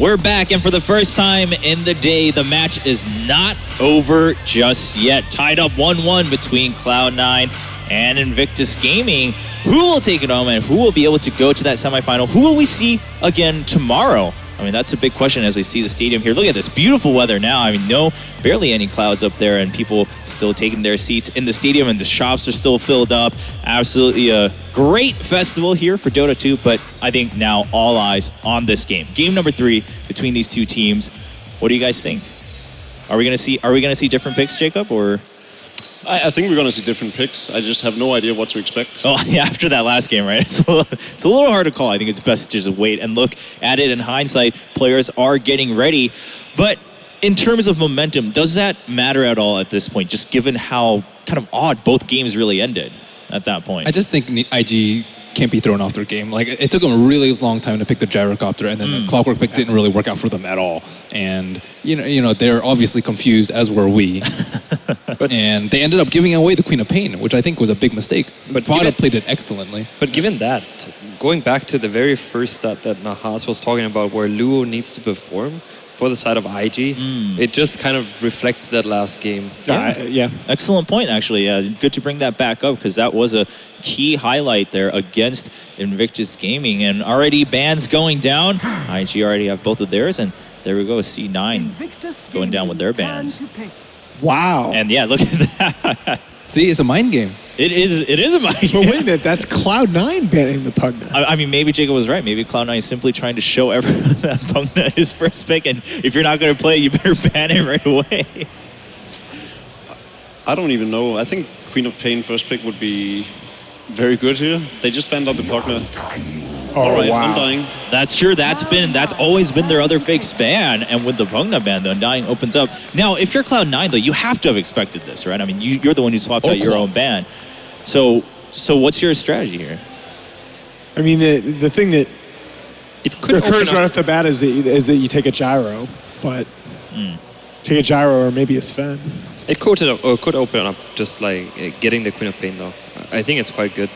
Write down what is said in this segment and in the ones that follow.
We're back, and for the first time in the day, the match is not over just yet. Tied up 1-1 between Cloud9 and Invictus Gaming. Who will take it home, and who will be able to go to that semifinal? Who will we see again tomorrow? I mean, that's a big question as we see the stadium here. Look at this beautiful weather now. I mean, barely any clouds up there, and people still taking their seats in the stadium, and the shops are still filled up. Absolutely a great festival here for Dota 2, but I think now all eyes on this game. Game number 3 between these two teams. What do you guys think? Are we gonna see different picks, Jacob, or? I think we're going to see different picks. I just have no idea what to expect. Oh, yeah, after that last game, right? It's a little hard to call. I think it's best to just wait and look at it in hindsight. Players are getting ready. But in terms of momentum, does that matter at all at this point, just given how kind of odd both games really ended at that point? I just think IG can't be thrown off their game. Like, it took them a really long time to pick the gyrocopter, and then the clockwork pick didn't really work out for them at all. And you know, they're obviously confused, as were we. And they ended up giving away the Queen of Pain, which I think was a big mistake. But Vada played it excellently. But given that, going back to the very first stat that Nahas was talking about, where Luo needs to perform for the side of IG, it just kind of reflects that last game. Yeah. Excellent point, actually. Good to bring that back up, because that was a key highlight there against Invictus Gaming. And already bans going down. IG already have both of theirs, and there we go, C9 going down with their bans. Wow. And yeah, look at that. See, it's a mind game. It is a mind game. But wait a minute, that's Cloud9 banning the Pugna. I mean, maybe Jacob was right. Maybe Cloud9 is simply trying to show everyone that Pugna is first pick, and if you're not going to play it, you better ban it right away. I don't even know. I think Queen of Pain first pick would be very good here. They just banned out the Pugna. All right, wow. Undying. That's true. That's always been their other fake ban, and with the Pugna ban, the Undying opens up. Now, if you're Cloud9, though, you have to have expected this, right? I mean, you're the one who swapped out your own ban. So what's your strategy here? I mean, the thing that it could occurs right off the bat is that you take a gyro, but take a gyro or maybe a Sven. It could open up just like getting the Queen of Pain, though. I think it's quite good.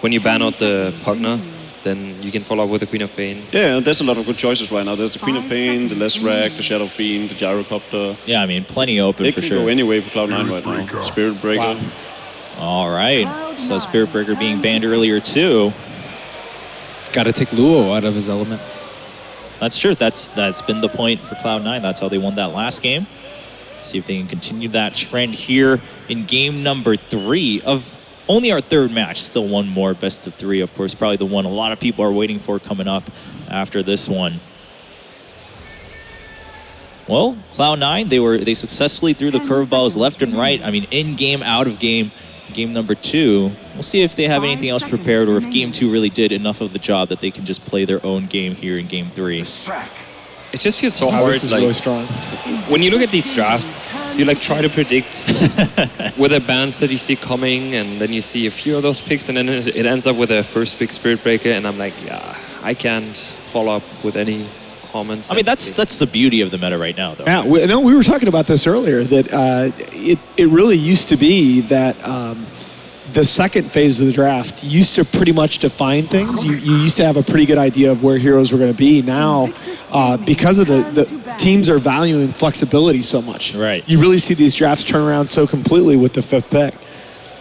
When you ban out the Pugna, then you can follow up with the Queen of Pain. Yeah, there's a lot of good choices right now. There's the Queen of Pain, the Less Rack, the Shadow Fiend, the Gyrocopter. Yeah, I mean, plenty open for sure. It can go any way for Cloud9 right now. Spirit Breaker. Wow. All right. So Spirit Breaker being banned earlier too. Got to take Luo out of his element. That's true. That's been the point for Cloud9. That's how they won that last game. See if they can continue that trend here in game number 3 of only our 3rd match. Still one more best of 3, of course. Probably the one a lot of people are waiting for coming up after this one. Well, Cloud9, they successfully threw the curveballs left and right. I mean, in game, out of game. Game number 2. We'll see if they have anything else prepared, or if game 2 really did enough of the job that they can just play their own game here in game 3. It just feels so hard. This is really strong. When you look at these drafts, you like try to predict with the bans that you see coming, and then you see a few of those picks, and then it ends up with a first pick Spirit Breaker, and I'm like, yeah, I can't follow up with any comments. I mean, that's the beauty of the meta right now, though. Yeah, we were talking about this earlier, that it really used to be that the second phase of the draft used to pretty much define things. You used to have a pretty good idea of where heroes were going to be. Now, because of the teams are valuing flexibility so much, right? You really see these drafts turn around so completely with the 5th pick.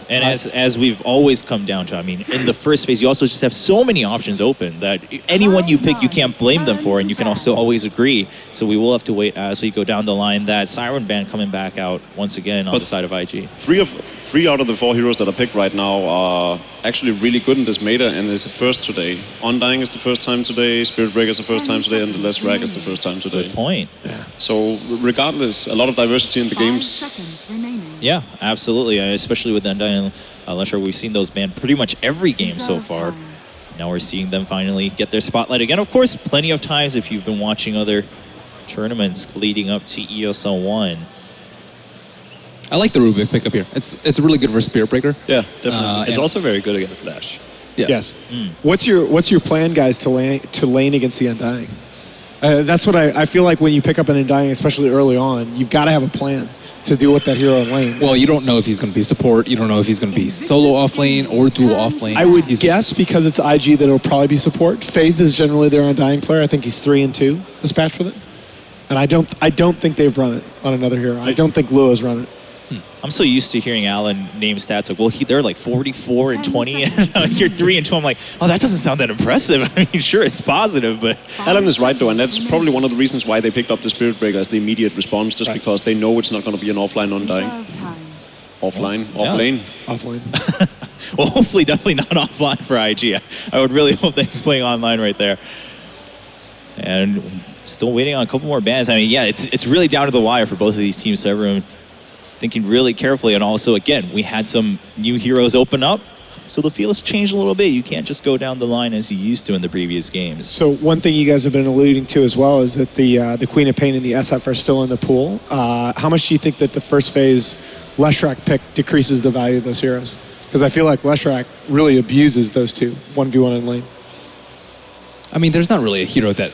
And as we've always come down to, I mean, in the first phase, you also just have so many options open that anyone you pick, you can't blame them for, and you can also always agree. So we will have to wait as we go down the line. That Siren ban coming back out once again on the side of IG. 3 out of the 4 heroes that are picked right now are actually really good in this meta, and is the first today. Undying is the first time today, Spirit Breaker is the first time today, and the Less Rack is the first time today. Good point. Yeah. So regardless, a lot of diversity in the games. Yeah, absolutely. Especially with Undying, Lesher, we've seen those banned pretty much every game so far. Now we're seeing them finally get their spotlight again. Of course, plenty of times if you've been watching other tournaments leading up to ESL One. I like the Rubik pickup here. It's really good for Spirit Breaker. Yeah, definitely. It's also very good against Lash. Yeah. Yes. What's your plan, guys, to lane against the Undying? That's what I feel like when you pick up an Undying, especially early on, you've got to have a plan to deal with that hero in lane. Well, you don't know if he's going to be support. You don't know if he's going to be solo off lane or dual off lane. I would guess because it's IG that it'll probably be support. Faith is generally their Undying player. I think he's 3-2 this patch with it. And I don't think they've run it on another hero. I don't think Lua's run it. I'm so used to hearing Alan name stats of, well, they're like 44 and 20, and you're 3 and 2. I'm like, oh, that doesn't sound that impressive. I mean, sure, it's positive, but... Alan is right, though, and that's probably one of the reasons why they picked up the Spirit Breaker as the immediate response, just because they know it's not going to be an offline Undying. Offline? Off-lane? Offline. Well, hopefully, definitely not offline for IG. I would really hope that he's playing online right there. And still waiting on a couple more bans. I mean, yeah, it's really down to the wire for both of these teams, so everyone thinking really carefully. And also, again, we had some new heroes open up, so the field's changed a little bit. You can't just go down the line as you used to in the previous games. So one thing you guys have been alluding to as well is that the Queen of Pain and the SF are still in the pool. How much do you think that the first phase Leshrac pick decreases the value of those heroes? Because I feel like Leshrac really abuses those two, 1v1 in lane. I mean, there's not really a hero that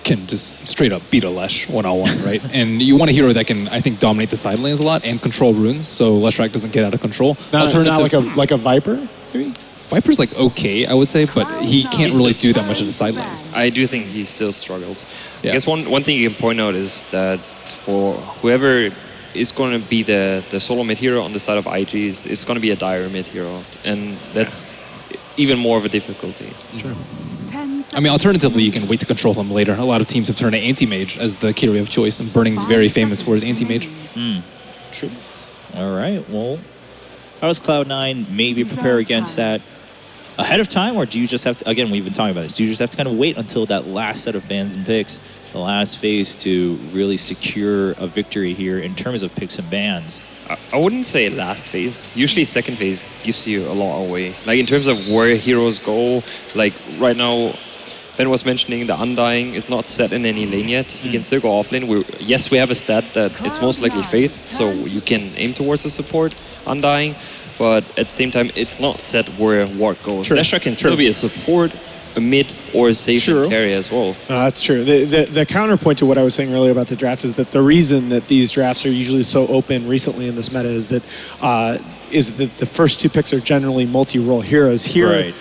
can just straight up beat a Lesh one-on-one, right? And you want a hero that can, I think, dominate the side lanes a lot and control runes, so Leshrac doesn't get out of control. Not like a Viper, maybe? Viper's like okay, I would say, but he can't really do that much of the side lanes. I do think he still struggles. Yeah. I guess one thing you can point out is that for whoever is going to be the solo mid hero on the side of IGs, it's going to be a dire mid hero, and that's even more of a difficulty. Sure. I mean, alternatively, you can wait to control him later. A lot of teams have turned to anti-mage as the carry of choice, and Burning's very famous for his anti-mage. True. All right, well, how does Cloud9 maybe prepare against that ahead of time, or do you just have to, again, we've been talking about this, do you just have to kind of wait until that last set of bans and picks, the last phase, to really secure a victory here in terms of picks and bans? I wouldn't say last phase. Usually second phase gives you a lot away. Like in terms of where heroes go, like right now, Ben was mentioning the Undying is not set in any lane yet. He can still go off lane. Yes, we have a stat that it's most likely Faith, so you can aim towards the support Undying, but at the same time, it's not set where what goes. Leshrac can still be a support, a mid, or a safe carry as well. No, that's true. The counterpoint to what I was saying earlier about the drafts is that the reason that these drafts are usually so open recently in this meta is that the first two picks are generally multi-role heroes. Here,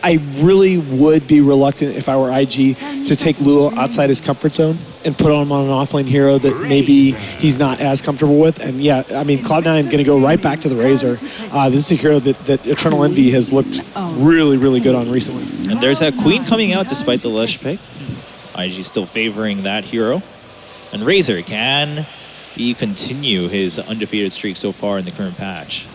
I really would be reluctant if I were IG to take Lua outside his comfort zone and put him on an offlane hero that maybe he's not as comfortable with. And yeah, I mean, Cloud9 going to go right back to the Razor. This is a hero that Eternal Envy has looked really, really good on recently. And there's that Queen coming out despite the Lesh pick. IG still favoring that hero. And Razor, can he continue his undefeated streak so far in the current patch?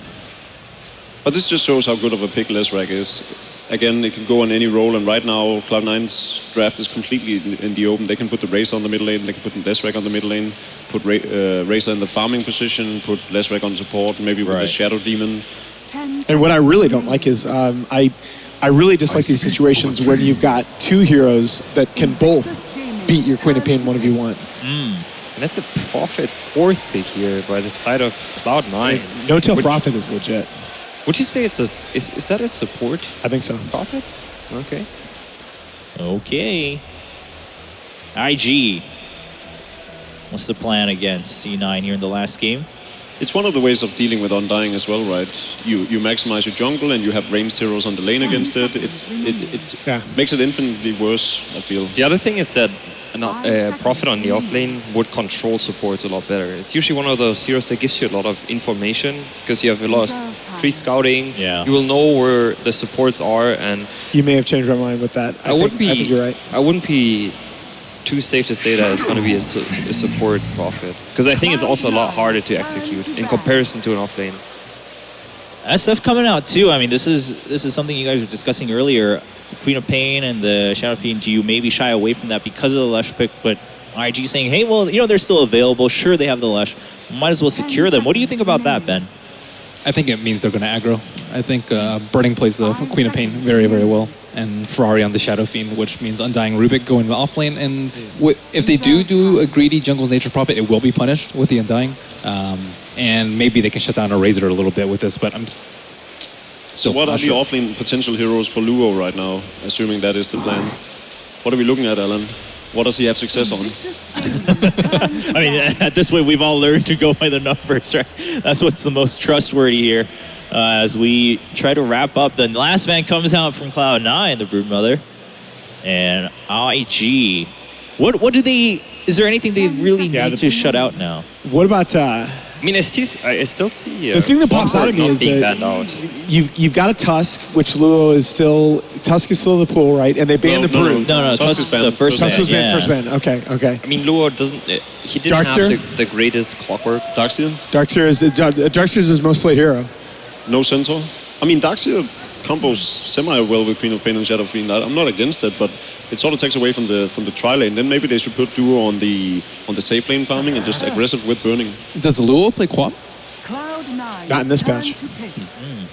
But this just shows how good of a pick Leshrac is. Again, it can go on any role, and right now Cloud9's draft is completely in the open. They can put the Razor on the mid lane, they can put Leshrac on the mid lane, put Razor in the farming position, put Leshrac on support, maybe with a Shadow Demon. And what I really don't like is I really dislike these situations when you've got two heroes that can both beat your Queen of Pain 1v1. And that's a Prophet fourth pick here by the side of Cloud9. No-Tail Prophet is legit. Would you say it's is that a support? I think so. Prophet? Okay. Okay. IG. What's the plan against C9 here in the last game? It's one of the ways of dealing with Undying as well, right? You maximize your jungle and you have ranged heroes on the lane against it. It makes it infinitely worse, I feel. The other thing is that Prophet on the offlane would control supports a lot better. It's usually one of those heroes that gives you a lot of information because you have a lot of tree scouting. Yeah. You will know where the supports are, and you may have changed my mind with that. I think you're right. I wouldn't be too safe to say that it's going to be a support Prophet, because I think it's also a lot harder to execute in comparison to an offlane. SF coming out too. I mean, this is something you guys were discussing earlier. Queen of Pain and the Shadow Fiend, do you maybe shy away from that because of the Lesh pick, but IG saying, hey, well, you know, they're still available. Sure, they have the Lesh. Might as well secure them. What do you think about that, Ben? I think it means they're going to aggro. I think Burning plays the Queen of Pain very, very well, and Ferrari on the Shadow Fiend, which means Undying Rubik going to the offlane. And if they do a greedy Jungle Nature Prophet, it will be punished with the Undying. And maybe they can shut down a Razor a little bit with this, but I'm So what are the offlane potential heroes for Luo right now, assuming that is the plan? What are we looking at, Alan? What does he have success on? I mean, at this point, we've all learned to go by the numbers, right? That's what's the most trustworthy here. As we try to wrap up, the last man comes out from Cloud9, the Broodmother, and IG. What do they? Is there anything they really need to shut out now? What about? I mean, I still see. The thing that pops out at me is being that banned out. you've got a Tusk, which Luo is still. Tusk is still in the pool, right? And they banned the Brood. No, Tusk is the first Tusk ban. was banned first ban. Okay. I mean, Luo doesn't. He didn't Darkseer? have the greatest clockwork. Darkseer? Darkseer is his most played hero. No Centaur? I mean, Darkseer combos semi-well with Queen of Pain and Shadow Fiend. I'm not against it, but it sort of takes away from the tri lane. Then maybe they should put Duo on the safe lane farming and just aggressive with burning. Does Luo play Quap? Not in this patch.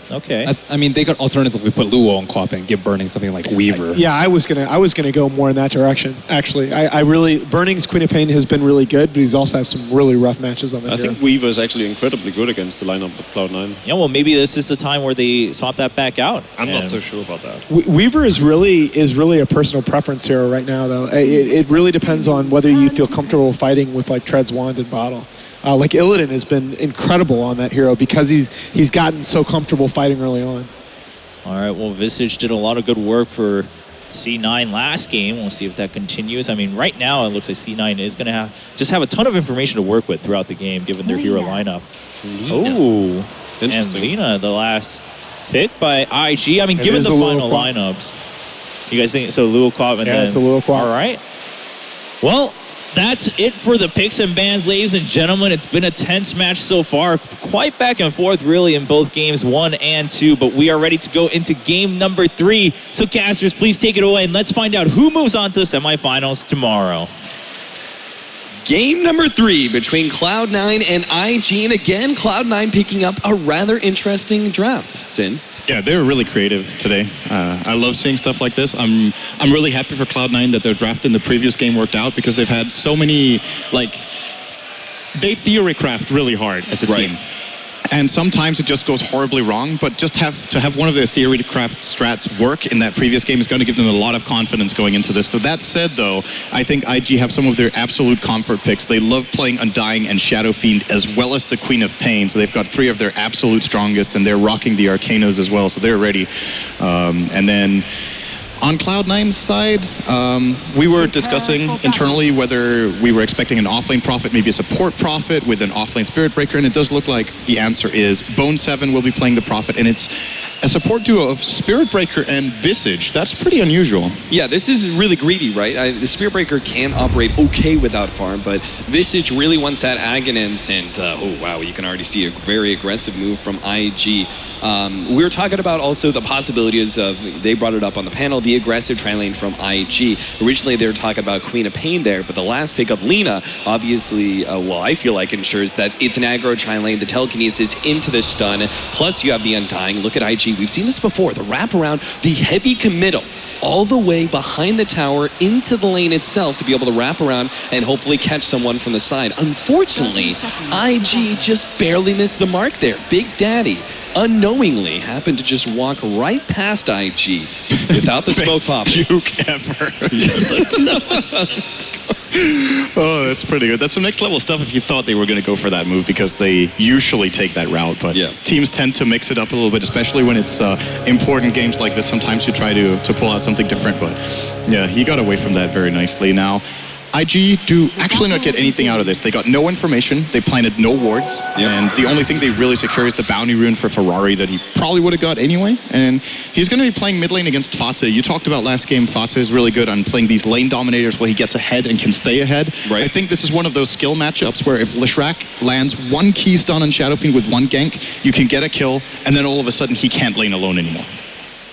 Okay. I mean, they could alternatively put Luo on Quap and give Burning something like Weaver. Yeah, I was gonna go more in that direction. Actually, I really Burning's Queen of Pain has been really good, but he's also had some really rough matches on that. I think Weaver is actually incredibly good against the lineup of Cloud9. Yeah, well, maybe this is the time where they swap that back out. I'm not so sure about that. Weaver is really a personal preference hero right now, though. It really depends on whether you feel comfortable fighting with like Tread's Wand and Bottle. Like Illidan has been incredible on that hero because he's gotten so comfortable fighting early on. All right, well, Visage did a lot of good work for C9 last game. We'll see if that continues. I mean, right now it looks like C9 is going to have a ton of information to work with throughout the game, given their hero lineup. Oh, and Lina, the last pick by IG. I mean, given the final lineups, you guys think so? Luo Quap and then it's a Luo Quap. All right. Well, that's it for the picks and bans, ladies and gentlemen. It's been a tense match so far. Quite back and forth, really, in both games 1 and 2. But we are ready to go into game number 3. So, casters, please take it away, and let's find out who moves on to the semifinals tomorrow. Game number 3 between Cloud9 and IG. And again, Cloud9 picking up a rather interesting draft. Sin? Yeah, they were really creative today. I love seeing stuff like this. I'm really happy for Cloud9 that their draft in the previous game worked out because they've had so many, they theory craft really hard as a team. And sometimes it just goes horribly wrong, but just to have one of their theory craft strats work in that previous game is going to give them a lot of confidence going into this. So that said, though, I think IG have some of their absolute comfort picks. They love playing Undying and Shadow Fiend as well as the Queen of Pain. So they've got 3 of their absolute strongest, and they're rocking the Arcanas as well, so they're ready. And then on Cloud9's side, we were discussing internally whether we were expecting an offlane prophet, maybe a support prophet with an offlane spirit breaker, and it does look like the answer is Bone7 will be playing the prophet, and it's a support duo of Spirit Breaker and Visage. That's pretty unusual. Yeah, this is really greedy, right? The Spirit Breaker can operate okay without farm, but Visage really wants that Aghanims, and oh wow, you can already see a very aggressive move from IG. We were talking about also the possibilities of, they brought it up on the panel, the aggressive tri-lane from IG. Originally they were talking about Queen of Pain there, but the last pick of Lina, obviously, I feel like ensures that it's an aggro tri-lane, the telekinesis into the stun, plus you have the Undying. Look at IG, we've seen this before, the wraparound, the heavy committal, all the way behind the tower into the lane itself to be able to wrap around and hopefully catch someone from the side. Unfortunately, IG just barely missed the mark there. Big Daddy unknowingly happened to just walk right past IG without the smoke popping. Puke ever. Oh, that's pretty good. That's some next level stuff if you thought they were going to go for that move, because they usually take that route, but teams tend to mix it up a little bit, especially when it's important games like this. Sometimes you try to pull out something different, but yeah, he got away from that very nicely. Now, IG do actually not get anything out of this. They got no information, they planted no wards, and the only thing they really secure is the bounty rune for Ferrari that he probably would have got anyway, and he's going to be playing mid lane against Fatse. You talked about last game, Fatse is really good on playing these lane dominators where he gets ahead and can stay ahead. I think this is one of those skill matchups where if Lishrak lands one key stun on Shadow Fiend with one gank, you can get a kill, and then all of a sudden he can't lane alone anymore.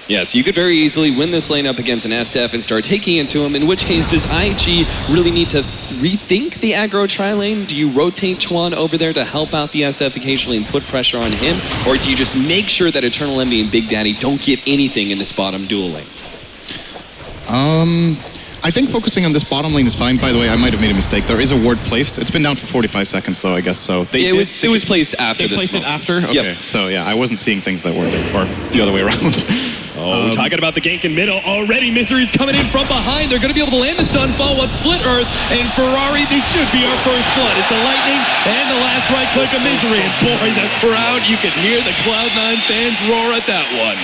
Yeah, so you could very easily win this lane up against an SF and start taking into him, in which case does IG really need to rethink the aggro tri-lane? Do you rotate Chuan over there to help out the SF occasionally and put pressure on him? Or do you just make sure that Eternal Envy and Big Daddy don't get anything in this bottom duel lane? I think focusing on this bottom lane is fine. By the way, I might have made a mistake. There is a ward placed. It's been down for 45 seconds though, I guess. So it was placed after this. They placed it after? Okay. Yep. So yeah, I wasn't seeing things that were there, or the other way around. Oh, talking about the gank in middle. Already Misery's coming in from behind. They're going to be able to land the stun, follow-up Split Earth, and Ferrari, this should be our first blood. It's the Lightning and the last right click of Misery. And boy, the crowd, you can hear the Cloud9 fans roar at that one.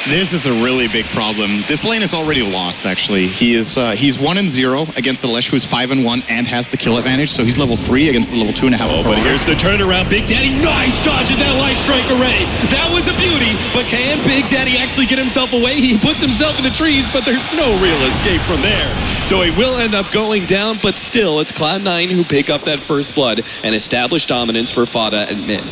This is a really big problem. This lane is already lost, actually. He's 1-0 against the Lesh, who's 5-1 and has the kill advantage. So he's level 3 against the level 2.5. Oh, but here's the turnaround. Big Daddy, nice dodge at that light strike array. That was a beauty. But can Big Daddy actually get himself away? He puts himself in the trees, but there's no real escape from there. So he will end up going down, but still, it's Cloud9 who pick up that first blood and establish dominance for Fada and mid.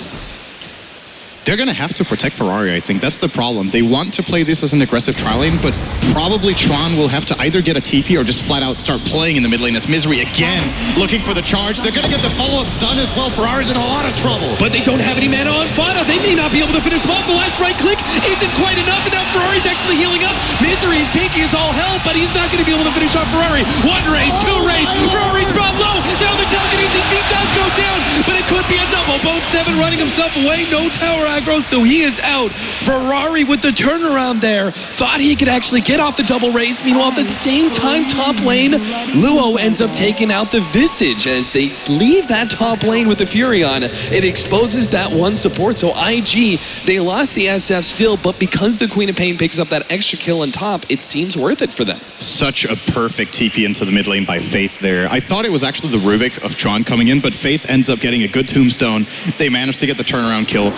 They're going to have to protect Ferrari, I think. That's the problem. They want to play this as an aggressive tri lane, but probably Tron will have to either get a TP or just flat out start playing in the mid lane as Misery again looking for the charge. They're going to get the follow-ups done as well. Ferrari's in a lot of trouble. But they don't have any mana on Fada. They may not be able to finish him off. The last right click isn't quite enough, and now Ferrari's actually healing up. Misery is taking his all hell, but he's not going to be able to finish off Ferrari. One race, two race. Ferrari's brought low. Now the telekinesis, he does go down, but it could be a double. Both 7 running himself away. No tower aggro, so he is out. Ferrari with the turnaround there. Thought he could actually get off the double race. Meanwhile, at the same time, top lane, Luo ends up taking out the Visage as they leave that top lane with the Furion. It exposes that one support. So IG, they lost the SF still, but because the Queen of Pain picks up that extra kill on top, it seems worth it for them. Such a perfect TP into the mid lane by Faith there. I thought it was actually the Rubik of Tron coming in, but Faith ends up getting a good tombstone. They managed to get the turnaround kill.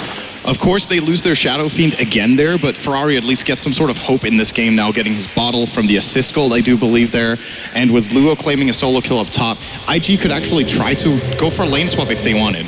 Of course, they lose their Shadow Fiend again there, but Ferrari at least gets some sort of hope in this game now, getting his bottle from the assist gold, I do believe there. And with Luo claiming a solo kill up top, IG could actually try to go for a lane swap if they wanted.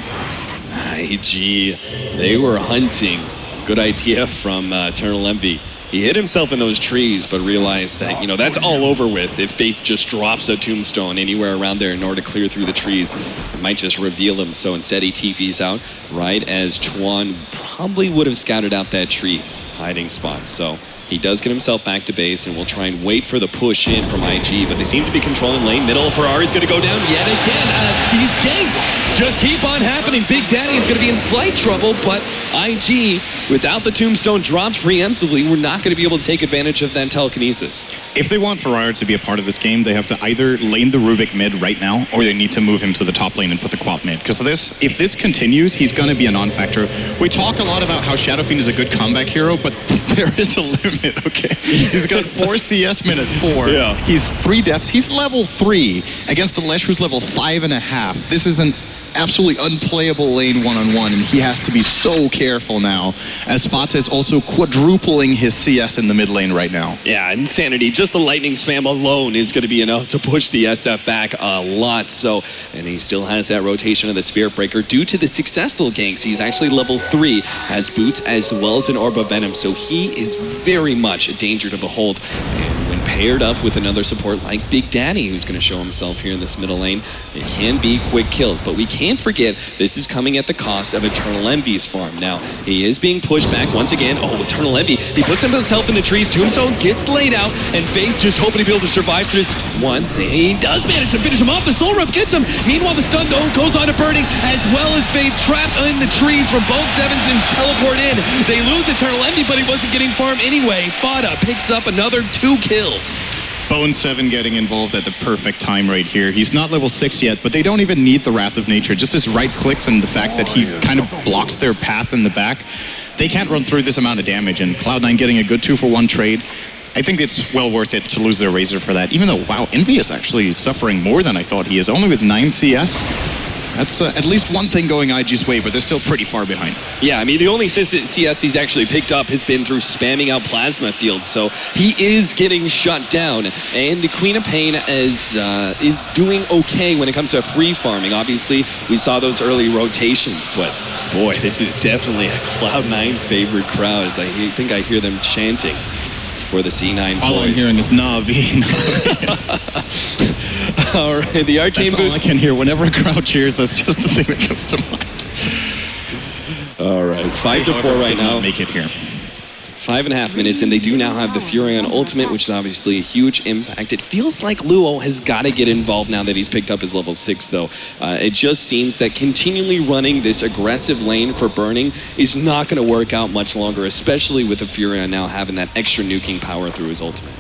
IG, they were hunting. Good idea from Eternal Envy. He hit himself in those trees, but realized that, you know, that's all over with. If Faith just drops a tombstone anywhere around there in order to clear through the trees, it might just reveal him. So instead he TPs out, right as Chuan probably would have scouted out that tree hiding spot. So he does get himself back to base, and we'll try and wait for the push in from IG, but they seem to be controlling lane. Middle, Ferrari's going to go down yet again. These ganks just keep on happening. Big Daddy is going to be in slight trouble, but IG, without the tombstone dropped preemptively, we're not going to be able to take advantage of that telekinesis. If they want Ferrari to be a part of this game, they have to either lane the Rubik mid right now, or they need to move him to the top lane and put the Quap mid. Because if this continues, he's going to be a non-factor. We talk a lot about how Shadow Fiend is a good comeback hero, but there is a limit, okay? He's got 4 CS min at 4. Yeah. He's 3 deaths. He's level 3 against the Lesh, who's level 5.5. This is an absolutely unplayable lane one-on-one, and he has to be so careful now, as Fata is also quadrupling his CS in the mid lane right now. Yeah, insanity. Just the lightning spam alone is going to be enough to push the SF back a lot. So, and he still has that rotation of the Spirit Breaker due to the successful ganks. He's actually level 3, has boots as well as an Orb of Venom, so he is very much a danger to behold. And when paired up with another support like Big Daddy, who's going to show himself here in this middle lane, it can be quick kills. But we can't forget, this is coming at the cost of Eternal Envy's farm. Now, he is being pushed back once again. Oh, Eternal Envy, he puts himself in the trees. Tombstone gets laid out, and Faith just hoping to be able to survive this one. He does manage to finish him off. The Soul Rub gets him. Meanwhile, the stun, though, goes on to Burning, as well as Faith trapped in the trees from both sevens and teleport in. They lose Eternal Envy, but he wasn't getting farm anyway. Fada picks up another 2 kills. Bone 7 getting involved at the perfect time right here. He's not level 6 yet, but they don't even need the Wrath of Nature. Just his right clicks and the fact that he kind of blocks their path in the back. They can't run through this amount of damage, and Cloud9 getting a good 2-for-1 trade. I think it's well worth it to lose their Razor for that, even though, wow, Envy is actually suffering more than I thought he is, only with 9 CS. That's at least one thing going IG's way, but they're still pretty far behind. Yeah, I mean, the only CS he's actually picked up has been through spamming out Plasma Field, so he is getting shut down. And the Queen of Pain is doing okay when it comes to free farming. Obviously, we saw those early rotations, but boy, this is definitely a Cloud9 favorite crowd, as I think I hear them chanting for the C9 All boys. I'm hearing is Navi. All right, the Arcane That's all I Boots. can hear. Whenever a crowd cheers, that's just the thing that comes to mind. All right, it's 5-4 right now. Make it here. 5.5 minutes, and they do now have the Furion ultimate, which is obviously a huge impact. It feels like Luo has got to get involved now that he's picked up his level 6, though. It just seems that continually running this aggressive lane for burning is not going to work out much longer, especially with the Furion now having that extra nuking power through his ultimate.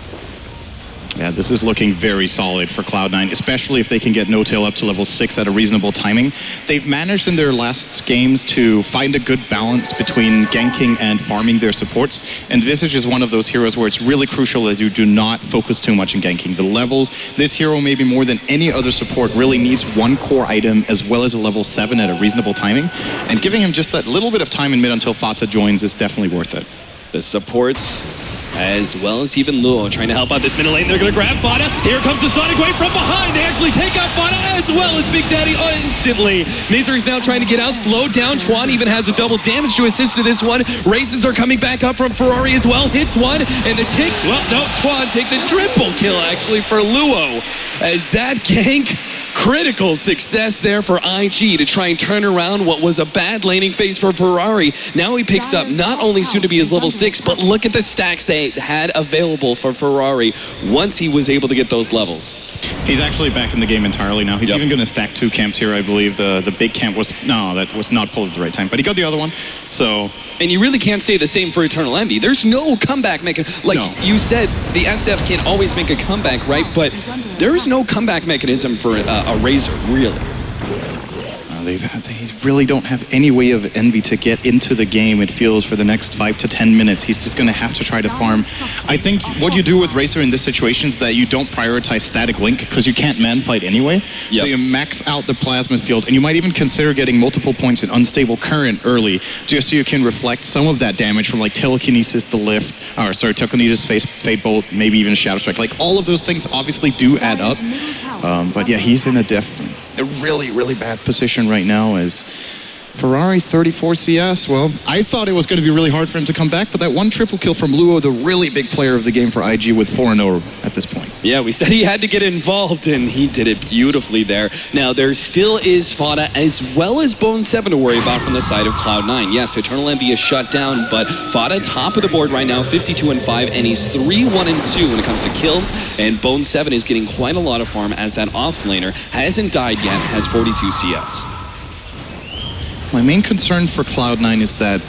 Yeah, this is looking very solid for Cloud9, especially if they can get No-Tail up to level 6 at a reasonable timing. They've managed in their last games to find a good balance between ganking and farming their supports. And Visage is one of those heroes where it's really crucial that you do not focus too much on ganking. The levels, this hero maybe more than any other support really needs one core item as well as a level 7 at a reasonable timing. And giving him just that little bit of time in mid until Fata joins is definitely worth it. The supports, as well as even Luo, trying to help out this middle lane. They're going to grab Fata. Here comes the Sonic Wave from behind. They actually take out Fata as well as Big Daddy instantly. Misery's now trying to get out, slowed down. Twan even has a double damage to assist to this one. Races are coming back up from Ferrari as well. Hits one, and it takes, well, no, Twan takes a triple kill actually for Luo. As that gank, critical success there for IG to try and turn around what was a bad laning phase for Ferrari. Now he picks up not only soon to be his level 6, but look at the stacks they had available for Ferrari once he was able to get those levels. He's actually back in the game entirely now. He's even going to stack 2 camps here, I believe. The big camp was, no, that was not pulled at the right time, but he got the other one, so. And you really can't say the same for Eternal Envy. There's no comeback mechanism. Like you said, the SF can always make a comeback, right? But there's no comeback mechanism for a Razor, really. They really don't have any way of Envy to get into the game, it feels, for the next 5 to 10 minutes. He's just going to have to try to farm. I think what you do with Racer in this situation is that you don't prioritize static link because you can't man fight anyway. So you max out the plasma field, and you might even consider getting multiple points in unstable current early just so you can reflect some of that damage from like telekinesis, the lift, or sorry, telekinesis, fate bolt, maybe even shadow strike. Like all of those things obviously do add up. But yeah, he's in a really, really bad position right now as Ferrari 34 CS. Well, I thought it was going to be really hard for him to come back, but that one triple kill from Luo, the really big player of the game for IG with 4-0 at this point. Yeah, we said he had to get involved, and he did it beautifully there. Now, there still is Fata as well as Bone 7 to worry about from the side of Cloud9. Yes, Eternal Envy is shut down, but Fata top of the board right now, 52-5, and he's 3-1-2 when it comes to kills, and Bone 7 is getting quite a lot of farm as that offlaner hasn't died yet, has 42 CS. My main concern for Cloud9 is that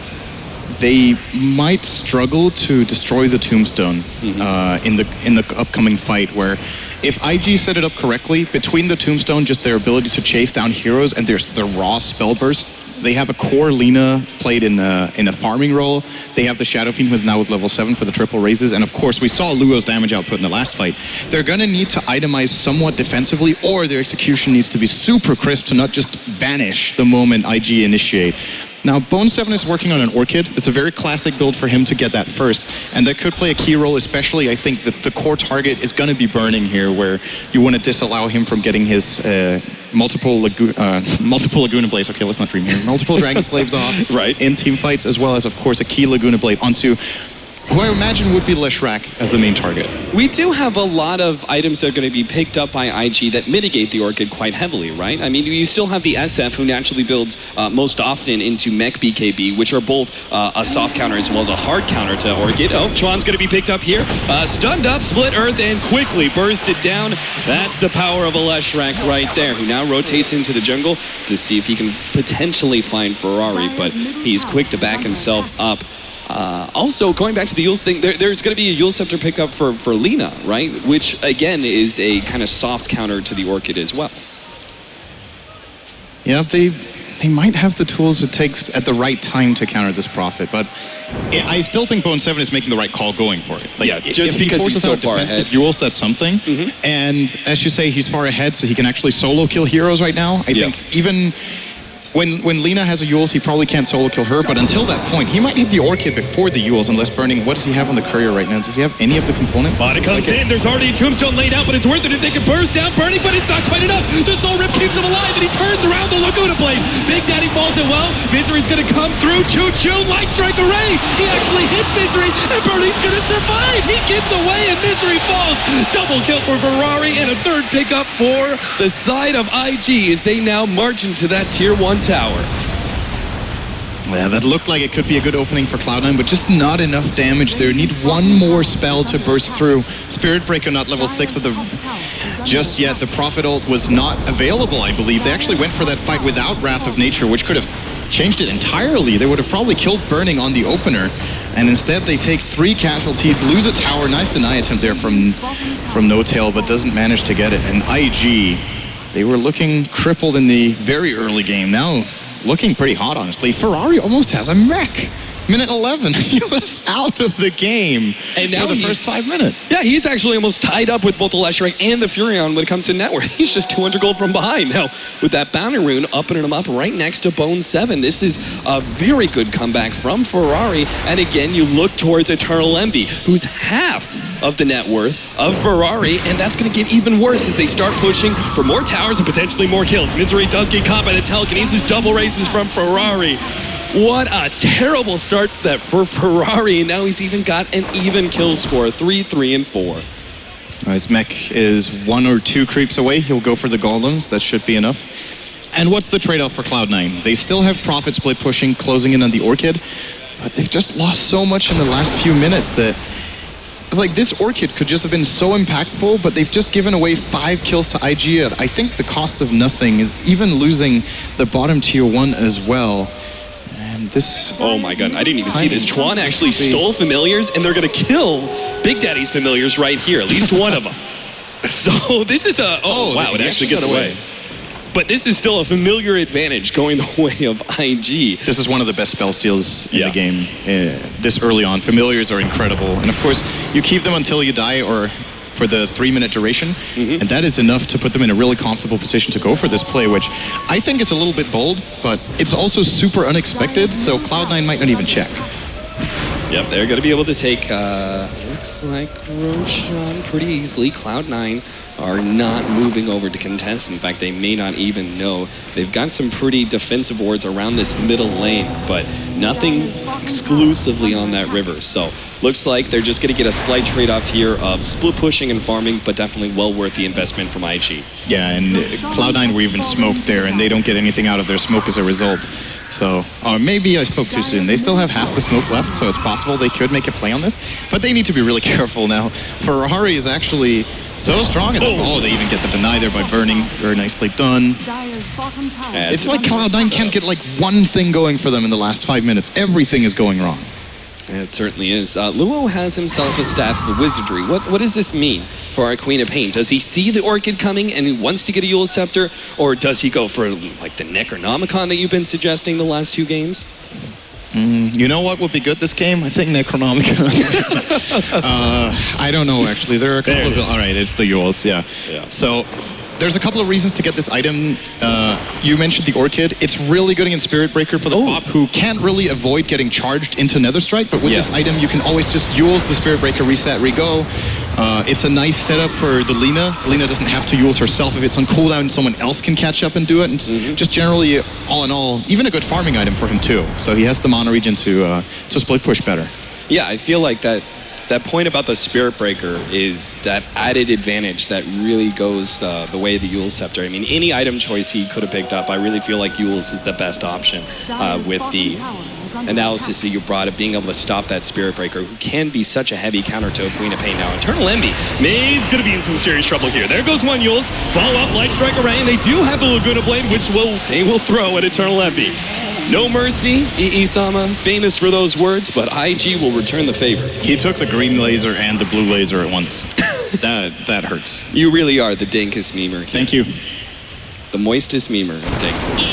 they might struggle to destroy the Tombstone in the upcoming fight, where if IG set it up correctly, between the Tombstone, just their ability to chase down heroes and their raw spell burst, they have a core Lina played in a farming role. They have the Shadow Fiend now with level 7 for the triple raises. And of course, we saw Luo's damage output in the last fight. They're going to need to itemize somewhat defensively, or their execution needs to be super crisp to not just vanish the moment IG initiate. Now, Bone 7 is working on an Orchid. It's a very classic build for him to get that first. And that could play a key role, especially, I think, that the core target is going to be burning here, where you want to disallow him from getting his multiple Laguna Blades. Okay, let's not dream here. Multiple Dragon Slaves off in team fights, as well as, of course, a key Laguna Blade onto who I imagine would be Leshrac as the main target. We do have a lot of items that are going to be picked up by IG that mitigate the Orchid quite heavily, right? I mean, you still have the SF, who naturally builds most often into Mech BKB, which are both a soft counter as well as a hard counter to Orchid. Oh, Chuan's going to be picked up here. Stunned up, split earth, and quickly bursted down. That's the power of a Leshrac right there, who now rotates into the jungle to see if he can potentially find Ferrari, but he's quick to back himself up. Also, going back to the Eul's thing, there's going to be a Eul Scepter pickup for Lina, right? Which, again, is a kind of soft counter to the Orchid as well. Yeah, they might have the tools it takes at the right time to counter this Prophet, but I still think Bone 7 is making the right call going for it. Like, yeah, just because he's so far ahead. Euls, that's something. And as you say, he's far ahead, so he can actually solo kill heroes right now. I think even when Lina has a Euls, he probably can't solo kill her, but until that point, he might hit the Orchid before the Euls, unless burning. What does he have on the courier right now? Does he have any of the components? Fata comes in, there's already a Tombstone laid out, but it's worth it if they can burst down burning, but it's not quite enough. The Soul Rip keeps him alive, and he turns around the Laguna Blade. Big Daddy falls it well. Misery's gonna come through. Choo-choo, Light Strike Array. He actually hits Misery, and Burley's gonna survive. He gets away, and Misery falls. Double kill for Ferrari, and a third pickup for the side of IG as they now march into that Tier 1 tower. Yeah, that looked like it could be a good opening for Cloud9, but just not enough damage there. Need one more spell to burst through. Spirit Breaker not level 6 of the just yet. The Prophet ult was not available, I believe. They actually went for that fight without Wrath of Nature, which could have changed it entirely. They would have probably killed Burning on the opener, and instead they take 3 casualties, lose a tower. Nice deny attempt there from No-Tail, but doesn't manage to get it. And IG, they were looking crippled in the very early game. Now looking pretty hot, honestly. Ferrari almost has a mech. Minute 11, he was out of the game and now for the first 5 minutes. Yeah, he's actually almost tied up with both the Leshrac and the Furion when it comes to net worth. He's just 200 gold from behind. Now, with that Bounty Rune upping him up right next to Bone 7, this is a very good comeback from Ferrari. And again, you look towards Eternal Envy, who's half of the net worth of Ferrari, and that's going to get even worse as they start pushing for more towers and potentially more kills. Misery does get caught by the telekinesis, double races from Ferrari. What a terrible start that for Ferrari, and now he's even got an even kill score, 3, 3, and 4. His mech is 1 or 2 creeps away. He'll go for the golems. That should be enough. And what's the trade-off for Cloud9? They still have Prophet split pushing, closing in on the Orchid, but they've just lost so much in the last few minutes that it's like this Orchid could just have been so impactful, but they've just given away 5 kills to IG at, I think, the cost of nothing, even losing the bottom tier 1 as well. And this... Oh my god, I didn't even see this. Chuan actually stole familiars, and they're going to kill Big Daddy's familiars right here, at least one of them. So this is a... Oh, wow, it actually gets away. But this is still a familiar advantage going the way of IG. This is one of the best spell steals in the game this early on. Familiars are incredible. And of course, you keep them until you die or for the 3-minute duration. And that is enough to put them in a really comfortable position to go for this play, which I think is a little bit bold, but it's also super unexpected, so Cloud9 might not even check. Yep, they're going to be able to take, looks like Roshan pretty easily. Cloud9 are not moving over to contest. In fact, they may not even know. They've got some pretty defensive wards around this middle lane, but nothing exclusively on that river. So looks like they're just going to get a slight trade-off here of split pushing and farming, but definitely well worth the investment from IG. Yeah, and Cloud9 were even smoked there, and they don't get anything out of their smoke as a result. So, or maybe I spoke too soon. They still have half the smoke left, so it's possible they could make a play on this. But they need to be really careful now. Ferrari is actually so strong. Oh, they even get the deny there by burning. Very nicely done. It's like Cloud9 can't get like one thing going for them in the last 5 minutes. Everything is going wrong. It certainly is. Luo has himself a Staff of the Wizardry. What does this mean for our Queen of Pain? Does he see the Orchid coming and he wants to get a Eul's Scepter? Or does he go for like the Necronomicon that you've been suggesting the last 2 games? You know what would be good this game? I think Necronomicon. I don't know, actually. There are a couple of... All right, it's the Eul's, yeah. So there's a couple of reasons to get this item. You mentioned the Orchid. It's really good against Spirit Breaker for the Pop, who can't really avoid getting charged into Nether Strike, but with this item, you can always just use the Spirit Breaker, reset, re-go. It's a nice setup for the Lina. Lina doesn't have to use herself. If it's on cooldown, someone else can catch up and do it. And just generally, all in all, even a good farming item for him too. So he has the mana regen to split push better. Yeah, I feel like that point about the Spirit Breaker is that added advantage that really goes the way of the Eul's Scepter. I mean, any item choice he could have picked up, I really feel like Eul's is the best option with the analysis that you brought of being able to stop that Spirit Breaker, who can be such a heavy counter to a Queen of Pain. Now, Eternal Envy, May's going to be in some serious trouble here. There goes one Eul's, follow up Light Strike Array, and they do have the Laguna Blade, which they will throw at Eternal Envy. No mercy, Ii-sama, famous for those words, but IG will return the favor. He took the green laser and the blue laser at once. that hurts. You really are the dankest memer here. Thank you. The moistest memer, thankfully.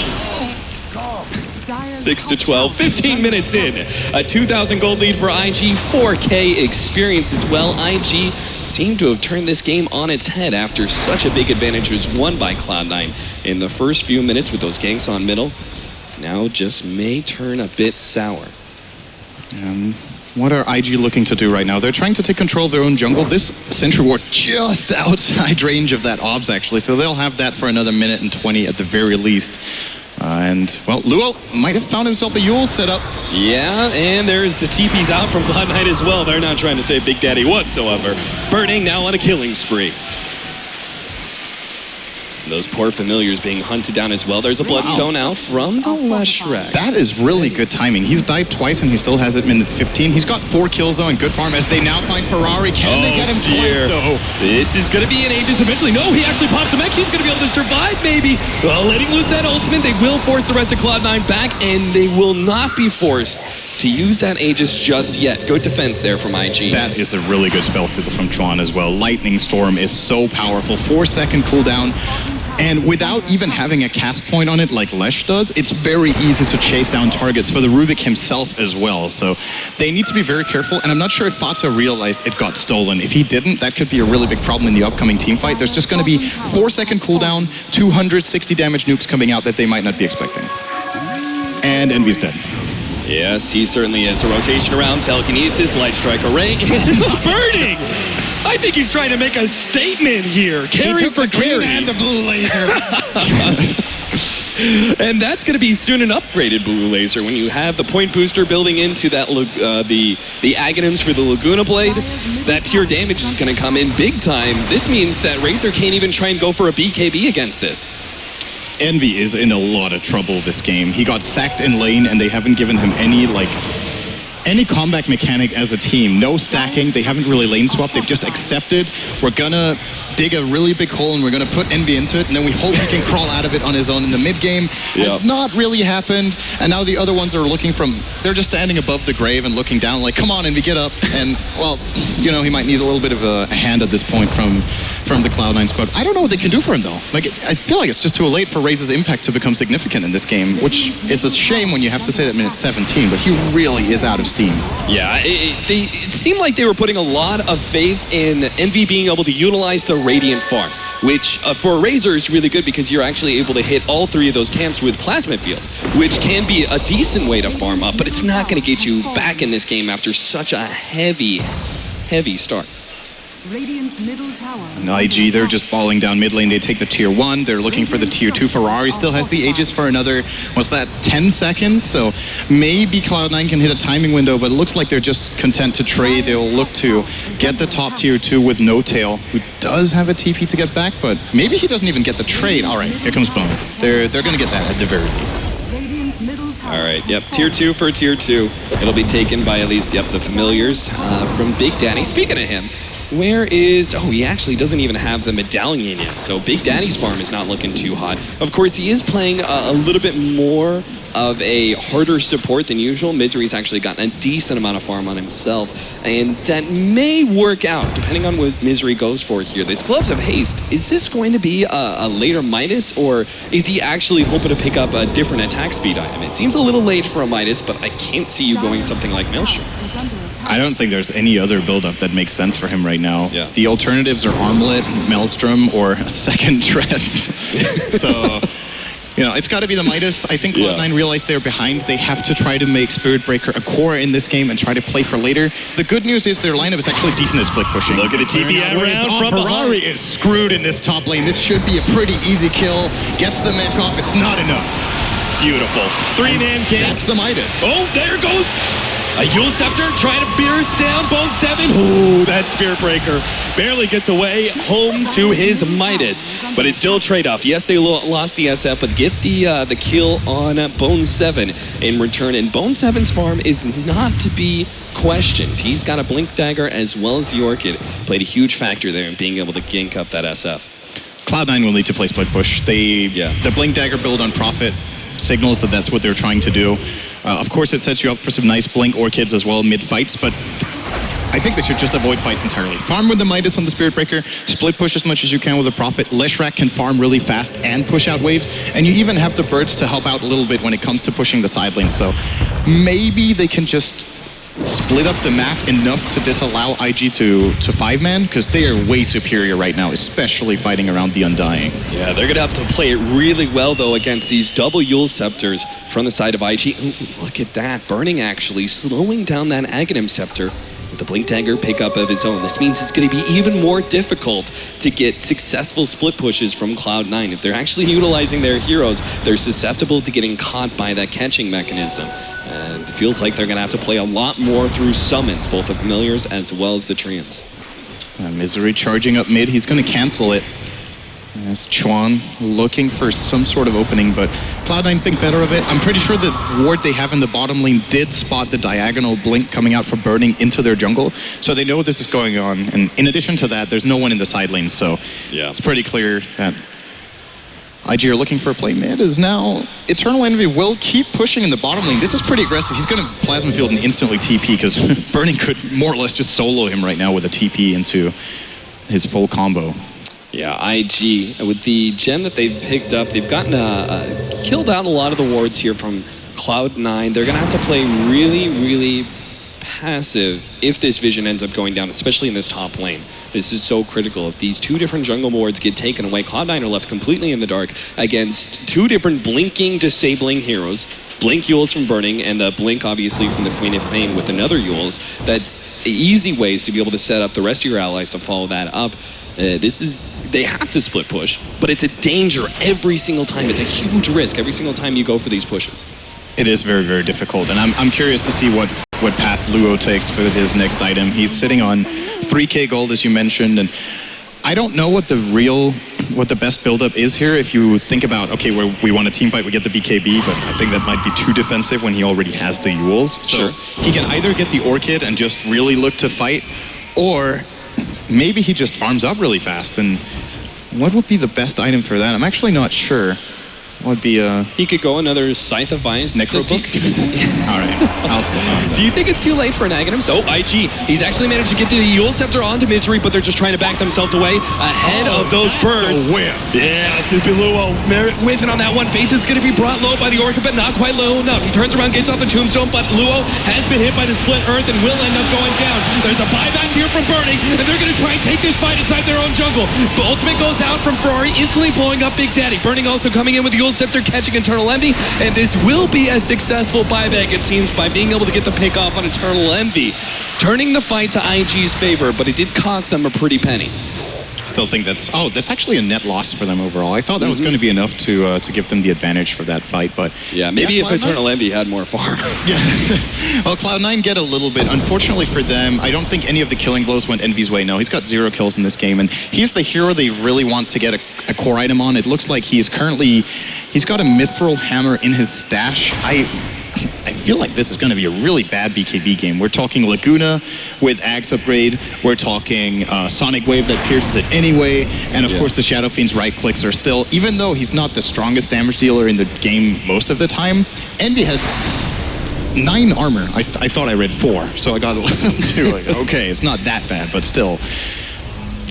6-12, 15 minutes in. A 2,000 gold lead for IG, 4K experience as well. IG seemed to have turned this game on its head after such a big advantage was won by Cloud9 in the first few minutes with those ganks on middle. Now just may turn a bit sour. What are IG looking to do right now? They're trying to take control of their own jungle. This Sentry Ward just outside range of that OBS, actually, so they'll have that for another minute and 20 at the very least. And, well, Luo might have found himself a Eul's setup. Yeah, and there's the TP's out from Cloud9 as well. They're not trying to save Big Daddy whatsoever. Burning now on a killing spree. Those poor familiars being hunted down as well. There's a Bloodstone out from the Leshrac. That is really good timing. He's died twice and he still has it minute 15. He's got 4 kills though and good farm as they now find Ferrari. Can they get him twice though? This is going to be an Aegis eventually. No, he actually pops a mech. He's going to be able to survive maybe. Well, letting loose that ultimate, they will force the rest of Cloud9 back and they will not be forced to use that Aegis just yet. Good defense there from IG. That is a really good spell from Chuan as well. Lightning Storm is so powerful. 4-second cooldown. And without even having a cast point on it like Lesh does, it's very easy to chase down targets for the Rubik himself as well. So they need to be very careful. And I'm not sure if Fata realized it got stolen. If he didn't, that could be a really big problem in the upcoming team fight. There's just going to be 4-second cooldown, 260 damage nukes coming out that they might not be expecting. And Envy's dead. Yes, he certainly is. A rotation around, telekinesis, light strike array, and burning! I think he's trying to make a statement here. Carry for carry. And the blue laser. And that's going to be soon an upgraded blue laser when you have the point booster building into that the Aghanims for the Laguna Blade. That pure damage is going to come in big time. This means that Razor can't even try and go for a BKB against this. Envy is in a lot of trouble this game. He got sacked in lane and they haven't given him any comeback mechanic as a team. No stacking. They haven't really lane swapped. They've just accepted. We're gonna dig a really big hole and we're gonna put Envy into it and then we hope he can crawl out of it on his own in the mid game. It's not really happened. And now the other ones are looking they're just standing above the grave and looking down like, come on Envy, get up. And well, you know, he might need a little bit of a hand at this point from the Cloud9 squad. I don't know what they can do for him though. Like, I feel like it's just too late for Raze's impact to become significant in this game, which is a shame when you have to say that minute 17, but he really is out of steam. Yeah, it seemed like they were putting a lot of faith in Envy being able to utilize the Radiant farm, which for Razor is really good because you're actually able to hit all 3 of those camps with Plasma Field, which can be a decent way to farm up, but it's not going to get you back in this game after such a heavy start. Radiant's middle tower. And IG, they're just balling down mid lane. They take the tier 1. They're looking for the tier 2. Ferrari still has the Aegis for another, what's that, 10 seconds? So maybe Cloud9 can hit a timing window, but it looks like they're just content to trade. They'll look to get the top tier 2 with No Tail, who does have a TP to get back, but maybe he doesn't even get the trade. All right, here comes Bone. They're going to get that at the very least. All right, yep, tier 2 for tier 2. It'll be taken by at least, the familiars from Big Daddy. Speaking of him, where is... Oh, he actually doesn't even have the medallion yet, so Big Daddy's farm is not looking too hot. Of course, he is playing a little bit more of a harder support than usual. Misery's actually gotten a decent amount of farm on himself, and that may work out, depending on what Misery goes for here. These Gloves of Haste, is this going to be a later Midas, or is he actually hoping to pick up a different attack speed item? It seems a little late for a Midas, but I can't see you going something like Maelstrom. I don't think there's any other build-up that makes sense for him right now. Yeah. The alternatives are Armlet, Maelstrom, or a second Tread. So, you know, it's got to be the Midas. I think Cloud9 realized they're behind. They have to try to make Spirit Breaker a core in this game and try to play for later. The good news is their lineup is actually decent at split pushing. Look at the TP around from Ferrari is screwed in this top lane. This should be a pretty easy kill. Gets the mech off. It's not enough. Beautiful. 3-man game. That's the Midas. Oh, there goes a Yule Scepter trying to burst down Bone 7. Ooh, that Spirit Breaker barely gets away home to his Midas. But it's still a trade-off. Yes, they lost the SF, but get the kill on Bone 7 in return. And Bone 7's farm is not to be questioned. He's got a Blink Dagger as well as the Orchid. Played a huge factor there in being able to gank up that SF. Cloud9 will need to play split push. The Blink Dagger build on Prophet signals that that's what they're trying to do. Of course, it sets you up for some nice Blink Orchids as well mid-fights, but I think they should just avoid fights entirely. Farm with the Midas on the Spirit Breaker, split push as much as you can with the Prophet. Leshrac can farm really fast and push out waves, and you even have the birds to help out a little bit when it comes to pushing the side lanes, so maybe they can just split up the map enough to disallow IG to 5-man, because they are way superior right now, especially fighting around the Undying. Yeah, they're going to have to play it really well, though, against these double Yule Scepters from the side of IG. Ooh, look at that. Burning, actually, slowing down that Aghanim Scepter with the Blink Dagger pickup of his own. This means it's going to be even more difficult to get successful split pushes from Cloud9. If they're actually utilizing their heroes, they're susceptible to getting caught by that catching mechanism. And it feels like they're going to have to play a lot more through summons, both the familiars as well as the treants. Misery charging up mid. He's going to cancel it. As Chuan looking for some sort of opening, but Cloud9 think better of it. I'm pretty sure the ward they have in the bottom lane did spot the diagonal blink coming out for burning into their jungle, so they know this is going on. And in addition to that, there's no one in the side lane, so it's pretty clear that IG are looking for a play mid. Is now Eternal Envy will keep pushing in the bottom lane. This is pretty aggressive. He's going to Plasma Field and instantly TP because Burning could more or less just solo him right now with a TP into his full combo. Yeah, IG, with the gem that they've picked up, they've gotten killed out a lot of the wards here from Cloud9. They're going to have to play really, really passive if this vision ends up going down, especially in this top lane. This is so critical. If these two different jungle wards get taken away, Cloud9 are left completely in the dark against two different blinking, disabling heroes. Blink Euls from Burning, and the Blink, obviously, from the Queen of Pain with another Euls. That's easy ways to be able to set up the rest of your allies to follow that up. They have to split push, but it's a danger every single time. It's a huge risk every single time you go for these pushes. It is very, very difficult, and I'm curious to see what path Luo takes for his next item. He's sitting on 3k gold, as you mentioned, and I don't know what the best build-up is here. If you think about, okay, where we want a team fight, we get the BKB, but I think that might be too defensive when he already has the Euls. So he can either get the Orchid and just really look to fight, or maybe he just farms up really fast. And what would be the best item for that? I'm actually not sure. What would be He could go another Scythe of Vice. Necrobook? All right, I'll still not. Do you think it's too late for an Aghanim? So IG, he's actually managed to get the Eul Scepter onto Misery, but they're just trying to back themselves away ahead of those birds. Yeah, Super Luo whiffing on that one. Faith is going to be brought low by the Orchid, but not quite low enough. He turns around, gets off the Tombstone, but Luo has been hit by the Split Earth and will end up going down. There's a buyback here from Burning, and they're going to try and take this fight inside their own jungle. But Ultimate goes out from Ferrari, instantly blowing up Big Daddy. Burning also coming in with the Eul Scepter, catching Eternal Envy, and this will be a successful buyback, it seems, by being able to get the pick off on Eternal Envy, turning the fight to IG's favor, but it did cost them a pretty penny. Still think that's actually a net loss for them overall. I thought that was going to be enough to give them the advantage for that fight, but yeah, maybe if Eternal Envy had more farm. Yeah. Well, Cloud9 get a little bit. Unfortunately for them, I don't think any of the killing blows went Envy's way. No, he's got 0 kills in this game, and he's the hero they really want to get a core item on. It looks like he's got a Mithril Hammer in his stash. I feel like this is going to be a really bad BKB game. We're talking Laguna with Axe upgrade. We're talking Sonic Wave that pierces it anyway. And of course the Shadow Fiend's right clicks are still, even though he's not the strongest damage dealer in the game most of the time, Envy has 9 armor. I thought I read 4, so I got a little too like, okay, it's not that bad, but still.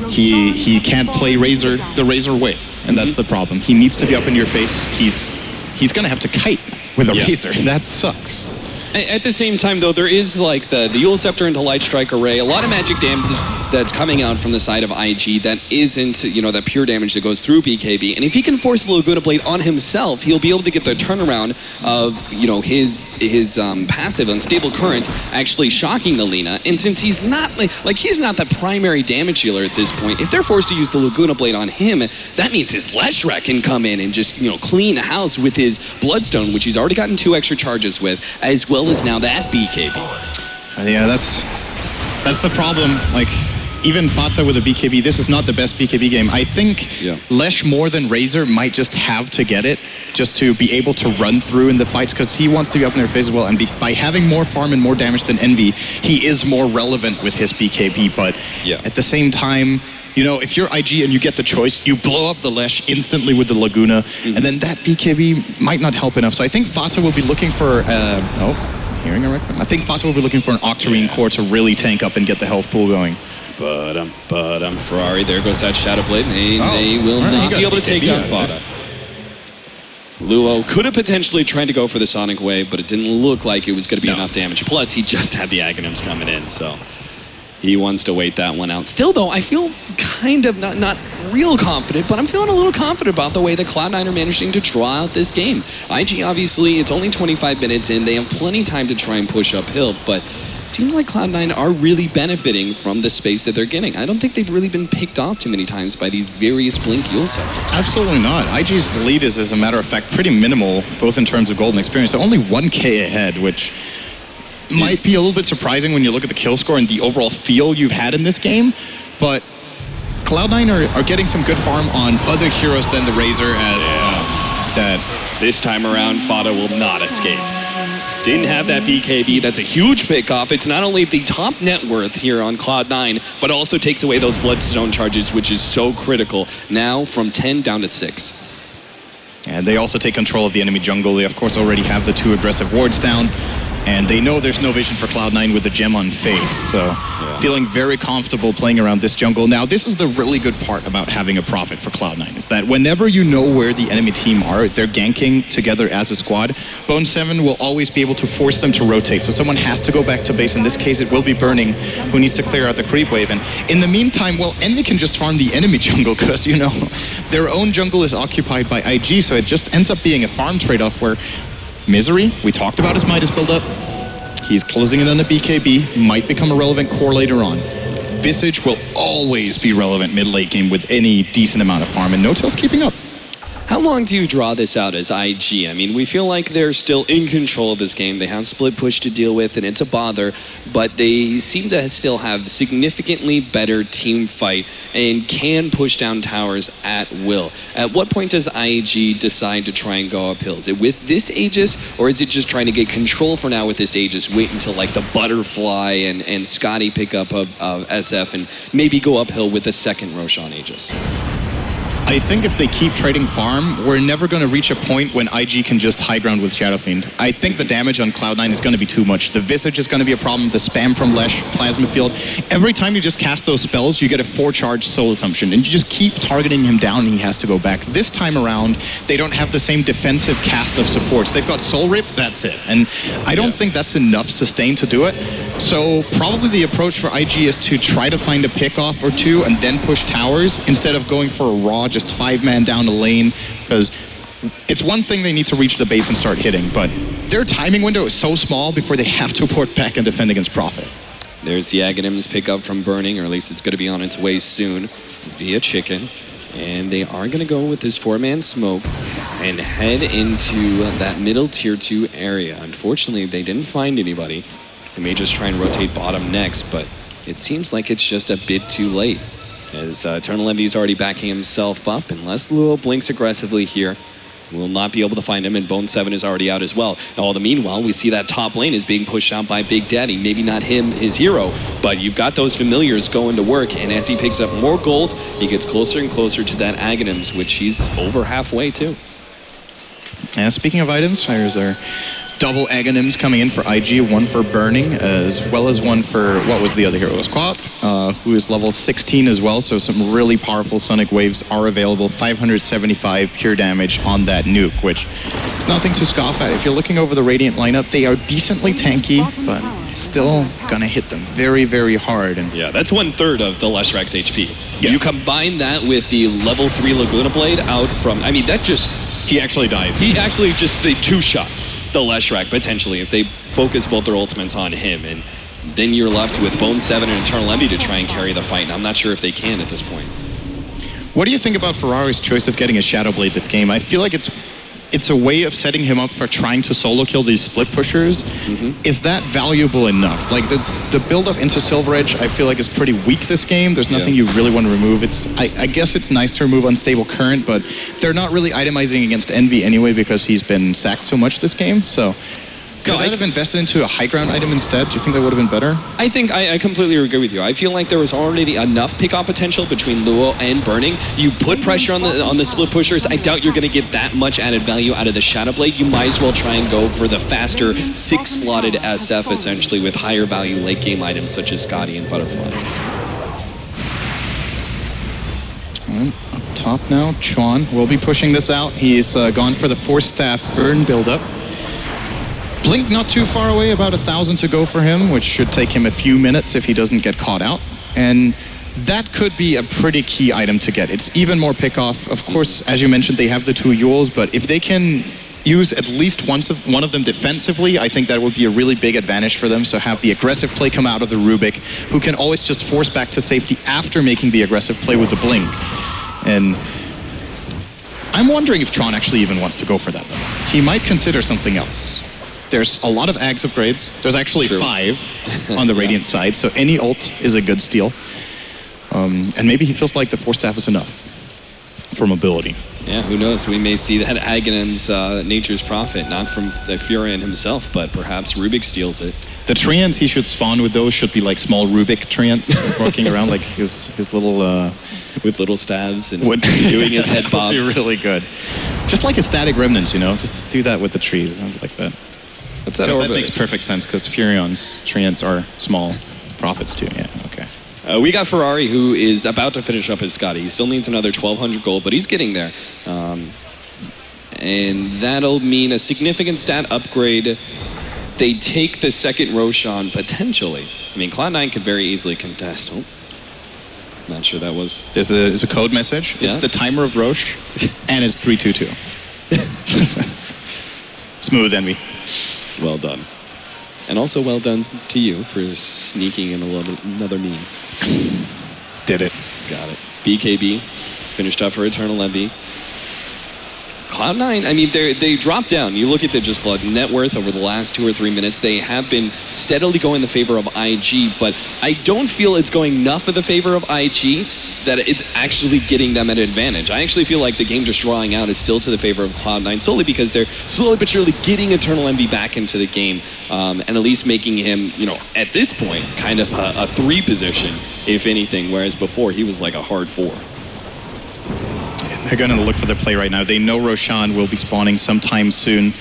He can't play the Razor way, and that's the problem. He needs to be up in your face. He's going to have to kite with a Razor. That sucks. At the same time, though, there is like the Eul Scepter into Light Strike Array, a lot of magic damage that's coming out from the side of IG that isn't, that pure damage that goes through BKB. And if he can force the Laguna Blade on himself, he'll be able to get the turnaround of, his passive Unstable Current actually shocking the Lina. And since he's not he's not the primary damage dealer at this point, if they're forced to use the Laguna Blade on him, that means his Leshrac can come in and just, clean house with his Bloodstone, which he's already gotten 2 extra charges with, as well as now that BKB. Yeah, that's the problem. Like, even Fatsa with a BKB, this is not the best BKB game. I think Lesh more than Razor might just have to get it just to be able to run through in the fights, because he wants to be up in their face as well. And by having more farm and more damage than Envy, he is more relevant with his BKB. But at the same time, if you're IG and you get the choice, you blow up the Lesh instantly with the Laguna, and then that BKB might not help enough. So I think Fatsa will be looking for, hearing a record? I think Fatsa will be looking for an Octarine core to really tank up and get the health pool going. But Ferrari, there goes that Shadow Blade. They will not be able to take down Fada. Luo could have potentially tried to go for the Sonic Wave, but it didn't look like it was going to be enough damage. Plus, he just had the Aghanims coming in, so he wants to wait that one out. Still, though, I feel kind of not real confident, but I'm feeling a little confident about the way that Cloud9 are managing to draw out this game. IG, obviously, it's only 25 minutes in. They have plenty of time to try and push uphill, but it seems like Cloud9 are really benefiting from the space that they're getting. I don't think they've really been picked off too many times by these various Blink Eul Scepters. Absolutely not. IG's lead is, as a matter of fact, pretty minimal, both in terms of gold and experience. They're only 1k ahead, which might be a little bit surprising when you look at the kill score and the overall feel you've had in this game, but Cloud9 are getting some good farm on other heroes than the Razor as that. This time around, Fada will not escape. Didn't have that BKB. That's a huge pickoff. It's not only the top net worth here on Cloud9, but also takes away those Bloodstone charges, which is so critical. Now from 10 down to 6. And they also take control of the enemy jungle. They, of course, already have the 2 aggressive wards down. And they know there's no vision for Cloud9 with the gem on Faith. So feeling very comfortable playing around this jungle. Now, this is the really good part about having a Prophet for Cloud9, is that whenever you know where the enemy team are, they're ganking together as a squad, Bone7 will always be able to force them to rotate. So someone has to go back to base. In this case, it will be Burning, who needs to clear out the creep wave. And in the meantime, well, Envy can just farm the enemy jungle because, you know, their own jungle is occupied by IG. So it just ends up being a farm trade-off where Misery, we talked about his Midas build-up. He's closing in on a BKB, might become a relevant core later on. Visage will always be relevant mid-late game with any decent amount of farm, and No-Tail's keeping up. How long do you draw this out as IG? I mean, we feel like they're still in control of this game. They have split push to deal with, and it's a bother, but they seem to still have significantly better team fight and can push down towers at will. At what point does IG decide to try and go uphill? Is it with this Aegis, or is it just trying to get control for now with this Aegis, wait until like the Butterfly and SCII pick up of SF and maybe go uphill with the second Roshan Aegis? I think if they keep trading farm, we're never going to reach a point when IG can just high ground with Shadow Fiend. I think the damage on Cloud9 is going to be too much. The Visage is going to be a problem, the spam from Lesh, Plasma Field. Every time you just cast those spells, you get a 4-charge Soul Assumption, and you just keep targeting him down and he has to go back. This time around, they don't have the same defensive cast of supports. They've got Soul Rip, that's it. And I don't think that's enough sustain to do it. So probably the approach for IG is to try to find a pickoff or two and then push towers instead of going for a raw, just 5-man down the lane, because it's one thing they need to reach the base and start hitting, but their timing window is so small before they have to port back and defend against Prophet. There's the Aghanims pickup from Burning, or at least it's going to be on its way soon via Chicken. And they are going to go with this 4-man smoke and head into that middle tier 2 area. Unfortunately, they didn't find anybody. They may just try and rotate bottom next, but it seems like it's just a bit too late, as Eternal Envy's already backing himself up. Unless Luo blinks aggressively here, we'll not be able to find him, and Bone7 is already out as well. All the meanwhile, we see that top lane is being pushed out by Big Daddy. Maybe not him, his hero, but you've got those familiars going to work, and as he picks up more gold, he gets closer and closer to that Aghanims, which he's over halfway to. Yeah, speaking of items, here's our double Aghanims coming in for IG, one for Burning, as well as one for, what was the other hero? It was Quap, who is level 16 as well, so some really powerful Sonic Waves are available. 575 pure damage on that nuke, which is nothing to scoff at. If you're looking over the Radiant lineup, they are decently tanky, but still gonna hit them very, very hard. And yeah, that's 1/3 of the Leshrax's HP. Yeah. You combine that with the level 3 Laguna Blade out from, I mean, that just... he actually dies. He actually just, they two-shot the Leshrac, potentially, if they focus both their ultimates on him, and then you're left with Bone7 and Eternal Envy to try and carry the fight, and I'm not sure if they can at this point. What do you think about Ferrari's choice of getting a Shadow Blade this game? I feel like it's a way of setting him up for trying to solo kill these split pushers. Is that valuable enough? Like the build up into Silver Edge, I feel like is pretty weak this game. There's nothing you really want to remove. I guess it's nice to remove Unstable Current, but they're not really itemizing against Envy anyway because he's been sacked so much this game. So could they have invested into a high ground item instead? Do you think that would have been better? I think I completely agree with you. I feel like there was already enough pick-off potential between Luo and Burning. You put pressure on the split pushers. I doubt you're going to get that much added value out of the Shadow Blade. You might as well try and go for the faster 6-slotted SF, essentially, with higher value late game items such as SCII and Butterfly. Up top now, Chuan will be pushing this out. He's gone for the Force Staff Urn build-up. Blink not too far away, about 1,000 to go for him, which should take him a few minutes if he doesn't get caught out. And that could be a pretty key item to get. It's even more pick-off. Of course, as you mentioned, they have the 2 Yules, but if they can use at least one of them defensively, I think that would be a really big advantage for them. So have the aggressive play come out of the Rubik, who can always just force back to safety after making the aggressive play with the Blink. And I'm wondering if Tron actually even wants to go for that, though. He might consider something else. There's a lot of Ags upgrades. There's actually 5 on the Radiant side, so any ult is a good steal. And maybe he feels like the 4-staff is enough for mobility. Yeah, who knows? We may see that Aghanim's Nature's Prophet, not from the Furion himself, but perhaps Rubik steals it. The treants he should spawn with those should be like small Rubik treants walking around like his little... with little stabs and doing his head bob. That would be really good. Just like his static remnants, you know? Just do that with the trees. I would like that. What's that? That makes perfect sense because Furion's treants are small prophets too. Yeah, okay. We got Ferrari, who is about to finish up his Scotty. He still needs another 1,200 gold, but he's getting there. And that'll mean a significant stat upgrade. They take the second Roshan, potentially. I mean, Cloud9 could very easily contest. Oh, not sure that was... There's a code message. Yeah? It's the timer of Roche, and it's 322. Smooth, Envy. Well done. And also well done to you for sneaking in another meme. Did it. Got it. BKB finished up for Eternal Envy. Cloud9, I mean, they dropped down. You look at the just net worth over the last 2 or 3 minutes. They have been steadily going in the favor of IG, but I don't feel it's going enough in the favor of IG that it's actually getting them an advantage. I actually feel like the game just drawing out is still to the favor of Cloud9 solely because they're slowly but surely getting Eternal Envy back into the game and at least making him, you know, at this point, kind of a 3 position, if anything, whereas before he was like a hard 4. They're going to look for their play right now. They know Roshan will be spawning sometime soon.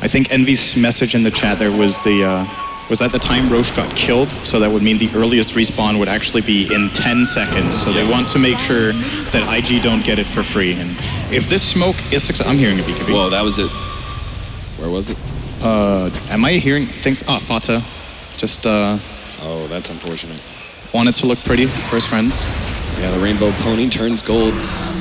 I think Envy's message in the chat there was at the time Roche got killed, so that would mean the earliest respawn would actually be in 10 seconds. So they want to make sure that IG don't get it for free. And if this smoke is successful, I'm hearing a BKB. Whoa, that was it. Where was it? Am I hearing things? Fata. Just oh, that's unfortunate. wanted to look pretty for his friends. Yeah, the Rainbow Pony turns golds.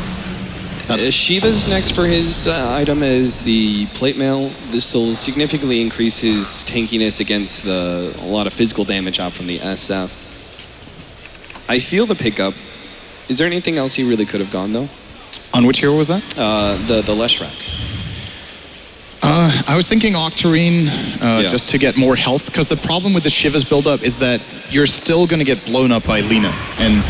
Shiva's next for his item is the plate mail. This will significantly increase his tankiness against a lot of physical damage out from the SF. I feel the pickup. Is there anything else he really could have gone though? On which hero was that? The Leshrac. I was thinking Octarine just to get more health, because the problem with the Shiva's build-up is that you're still going to get blown up by Lina. And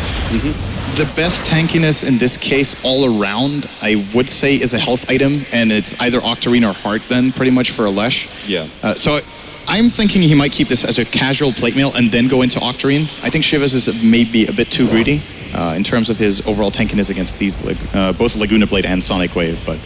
the best tankiness in this case all around, I would say, is a health item, and it's either Octarine or Heart then, pretty much for a Lesh. Yeah. So I'm thinking he might keep this as a casual plate mail and then go into Octarine. I think Shiva's is maybe a bit too greedy in terms of his overall tankiness against these, both Laguna Blade and Sonic Wave, but...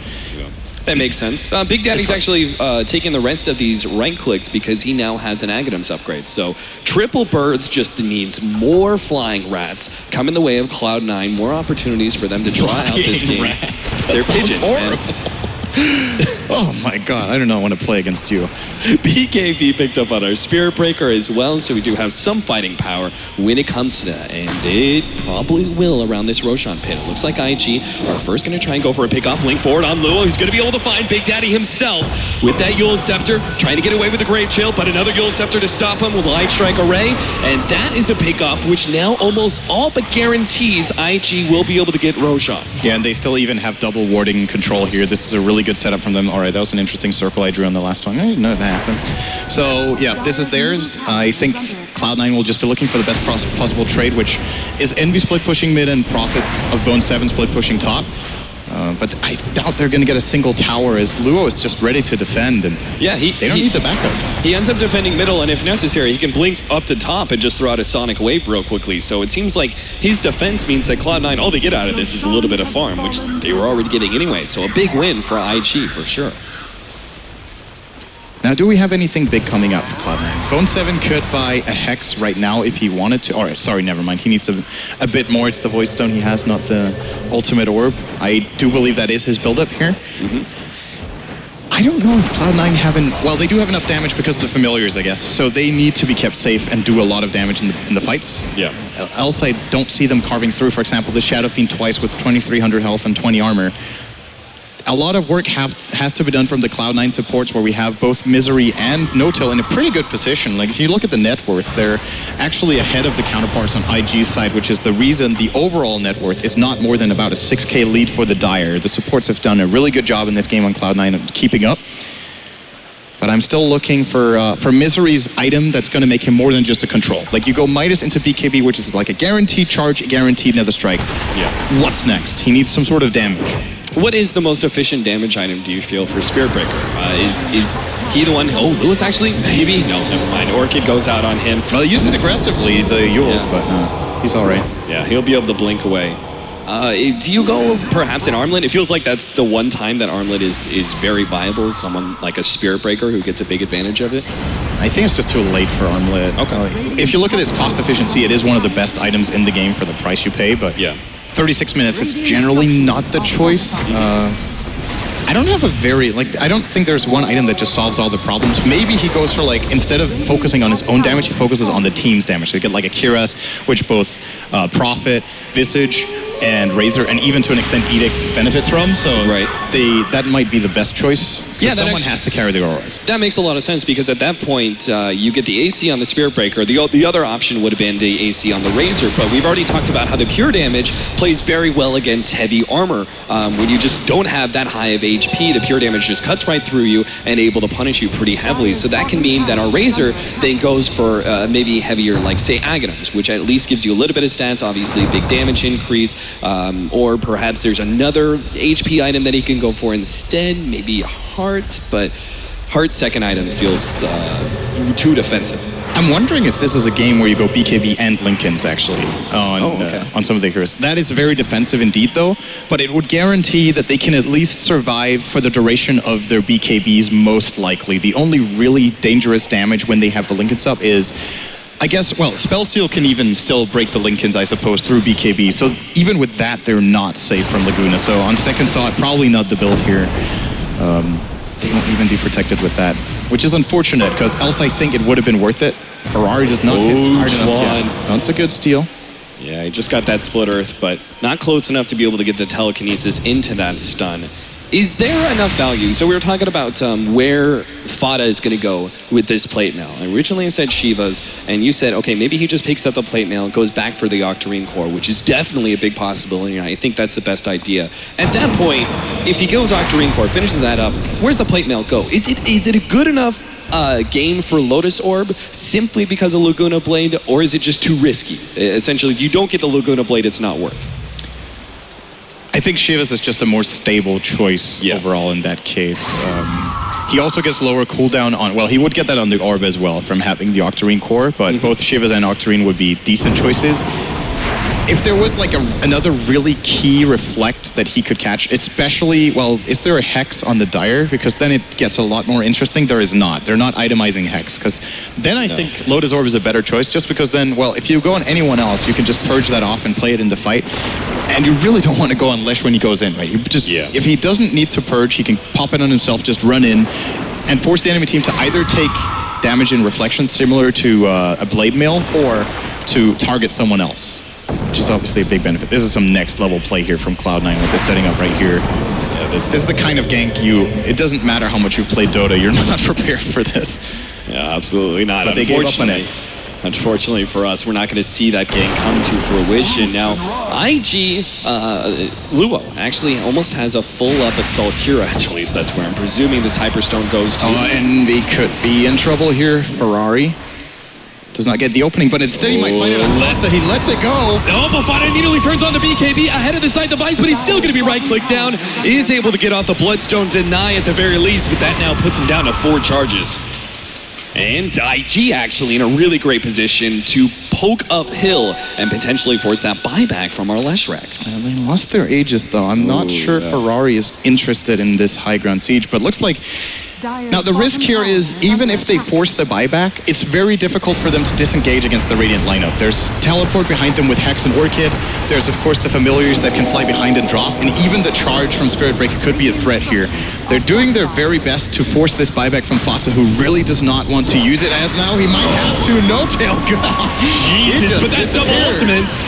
That makes sense. Big Daddy's actually taking the rest of these right clicks because he now has an Aghanim's upgrade. So Triple Birds just means more flying rats come in the way of Cloud9, more opportunities for them to draw out this game. Rats. They're pigeons, man. Oh my god, I do not want to play against you. BKB picked up on our Spirit Breaker as well, so we do have some fighting power when it comes to that, and it probably will around this Roshan pit. It looks like IG are first going to try and go for a pick-off link forward on Luo. He's going to be able to find Big Daddy himself with that Yule Scepter, trying to get away with a Great Chill, but another Yule Scepter to stop him with Light Strike Array, and that is a pick-off which now almost all but guarantees IG will be able to get Roshan. Yeah, and they still even have double warding control here. This is a really good setup from them. All right, that was an interesting circle I drew on the last one. I didn't know that happens. So, yeah, this is theirs. I think Cloud9 will just be looking for the best possible trade, which is Envy split pushing mid and Prophet of Bone 7 split pushing top. But I doubt they're going to get a single tower, as Luo is just ready to defend, and yeah, they don't need the backup. He ends up defending middle, and if necessary, he can blink up to top and just throw out a Sonic Wave real quickly. So it seems like his defense means that Cloud9, all they get out of this is a little bit of farm, which they were already getting anyway. So a big win for IG for sure. Now, do we have anything big coming out for Cloud9? Bone 7 could buy a Hex right now if he wanted to. All right, sorry, never mind. He needs a bit more. It's the Void Stone he has, not the Ultimate Orb. I do believe that is his build-up here. I don't know if Cloud9 haven't... Well, they do have enough damage because of the Familiars, I guess. So they need to be kept safe and do a lot of damage in the fights. Yeah. Else I don't see them carving through. For example, the Shadow Fiend twice with 2,300 health and 20 armor. A lot of work has to be done from the Cloud9 supports, where we have both Misery and No-Till in a pretty good position. Like, if you look at the net worth, they're actually ahead of the counterparts on IG's side, which is the reason the overall net worth is not more than about a 6k lead for the Dire. The supports have done a really good job in this game on Cloud9 of keeping up. but I'm still looking for Misery's item that's going to make him more than just a control. Like, you go Midas into BKB, which is like a guaranteed charge, a guaranteed Nether Strike. Yeah. What's next? He needs some sort of damage. What is the most efficient damage item, do you feel, for Spirit Breaker? Is he the one? Oh, Lewis actually? Maybe? No, never mind. Orchid goes out on him. Well, he used it aggressively, the Euros, but he's all right. Yeah, he'll be able to blink away. Do you go perhaps in Armlet? It feels like that's the one time that Armlet is very viable. Someone like a Spirit Breaker who gets a big advantage of it. I think it's just too late for Armlet. Okay. If you look at its cost efficiency, it is one of the best items in the game for the price you pay, but Yeah. 36 minutes is generally not the choice. I don't have a I don't think there's one item that just solves all the problems. Maybe he goes for, like, instead of focusing on his own damage, he focuses on the team's damage. So you get like a Kiras, which both Prophet, Visage, and Razor, and even to an extent Edict benefits from. So that might be the best choice. Yeah, someone has to carry the Auroras. That makes a lot of sense because at that point, you get the AC on the Spirit Breaker. The other option would have been the AC on the Razor, but we've already talked about how the pure damage plays very well against heavy armor. When you just don't have that high of HP, the pure damage just cuts right through you and able to punish you pretty heavily. So that can mean that our Razor then goes for maybe heavier, like, say, Aghanims, which at least gives you a little bit of stats, obviously big damage increase, or perhaps there's another HP item that he can go for instead, maybe Heart, but Heart's second item feels too defensive. I'm wondering if this is a game where you go BKB and Lincolns, actually, on some of the heroes. That is very defensive indeed, though, but it would guarantee that they can at least survive for the duration of their BKBs, most likely. The only really dangerous damage when they have the Lincolns up is, I guess, well, Spellsteal can even still break the Lincolns, I suppose, through BKB. So even with that, they're not safe from Laguna. So on second thought, probably not the build here. They won't even be protected with that, which is unfortunate, because else I think it would have been worth it. Ferrari does not hit hard enough. That's a good steal. Yeah, he just got that Split Earth, but not close enough to be able to get the telekinesis into that stun. Is there enough value? So we were talking about where Fada is going to go with this plate mail. Originally I said Shiva's, and you said, okay, maybe he just picks up the plate mail and goes back for the Octarine core, which is definitely a big possibility, and I think that's the best idea. At that point, if he goes Octarine core, finishes that up, where's the plate mail go? Is it a good enough game for Lotus Orb simply because of Laguna Blade, or is it just too risky? Essentially, if you don't get the Laguna Blade, it's not worth. I think Shivas is just a more stable choice overall in that case. He also gets lower cooldown on, well, he would get that on the Orb as well from having the Octarine core, but both Shivas and Octarine would be decent choices. If there was like another really key reflect that he could catch, especially, well, is there a Hex on the Dire? Because then it gets a lot more interesting. There is not. They're not itemizing Hex, because then I think Lotus Orb is a better choice, just because then, well, if you go on anyone else, you can just purge that off and play it in the fight. And you really don't want to go on Lesh when he goes in, right? You just, if he doesn't need to purge, he can pop it on himself, just run in, and force the enemy team to either take damage in reflections similar to a Blade Mail, or to target someone else, which is obviously a big benefit. This is some next level play here from Cloud9 with this setting up right here. Yeah, this is the kind of gank it doesn't matter how much you've played Dota, you're not prepared for this. Yeah, absolutely not. But they gave up on it. Unfortunately for us, we're not going to see that game come to fruition. Now, IG, Luo actually almost has a full-up Assault Cura, at least that's where I'm presuming this Hyperstone goes to. And we could be in trouble here. Ferrari does not get the opening, but instead he might find it on Fatsa. He lets it go. Oh, but Fada immediately turns on the BKB ahead of the side device, but he's still going to be right-clicked down. He is able to get off the Bloodstone deny at the very least, but that now puts him down to 4 charges. And IG actually in a really great position to poke uphill and potentially force that buyback from our Leshrac. They lost their Aegis though. I'm not sure Ferrari is interested in this high ground siege, but looks like now the risk here is even if they force the buyback, it's very difficult for them to disengage against the Radiant lineup. There's teleport behind them with Hex and Orchid. There's of course the familiars that can fly behind and drop, and even the charge from Spirit Breaker could be a threat here. They're doing their very best to force this buyback from Fatsa, who really does not want to use it, as now he might have to. No tail. Jesus, but that's double ultimates.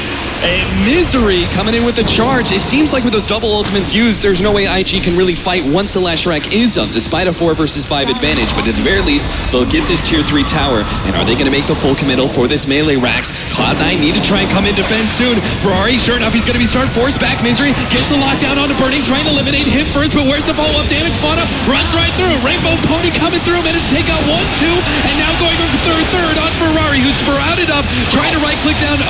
And Misery coming in with the charge. It seems like with those double ultimates used, there's no way IG can really fight once the last rack is up, despite a 4 versus 5 advantage. But at the very least, they'll get this tier 3 tower. And are they going to make the full committal for this melee racks? Cloud9 need to try and come in defense soon. Ferrari, sure enough, he's going to be starting force back. Misery gets the lockdown onto Burning, trying to eliminate him first. But where's the follow-up damage? Fauna runs right through. Rainbow Pony coming through, managed to take out 1, 2, and now going over third on Ferrari, who's sprouted up, trying to right-click down.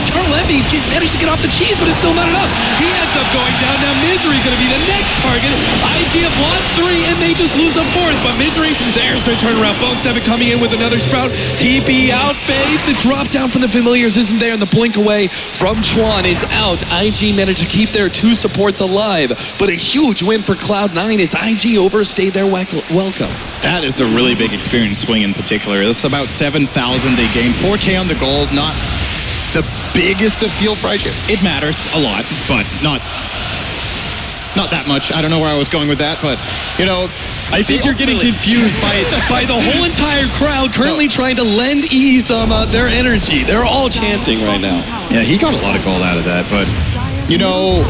Eternal Envy managed to get off the cheese, but it's still not enough. He ends up going down. Now Misery going to be the next target. IG have lost 3, and they just lose a 4th. But Misery, there's their turnaround. Bone7 coming in with another sprout. TP out, Faith. The drop down from the Familiars isn't there, and the blink away from Chuan is out. IG managed to keep their 2 supports alive, but a huge win for Cloud9 as IG overstayed their welcome. That is a really big experience swing in particular. That's about 7,000 they gained. 4K on the gold, not the biggest of deal for IG. It matters a lot, but not that much. I don't know where I was going with that, but, you know, I think you're getting confused by the whole entire crowd currently trying to lend E some their energy. They're all chanting right now. Yeah, he got a lot of gold out of that, but, you know,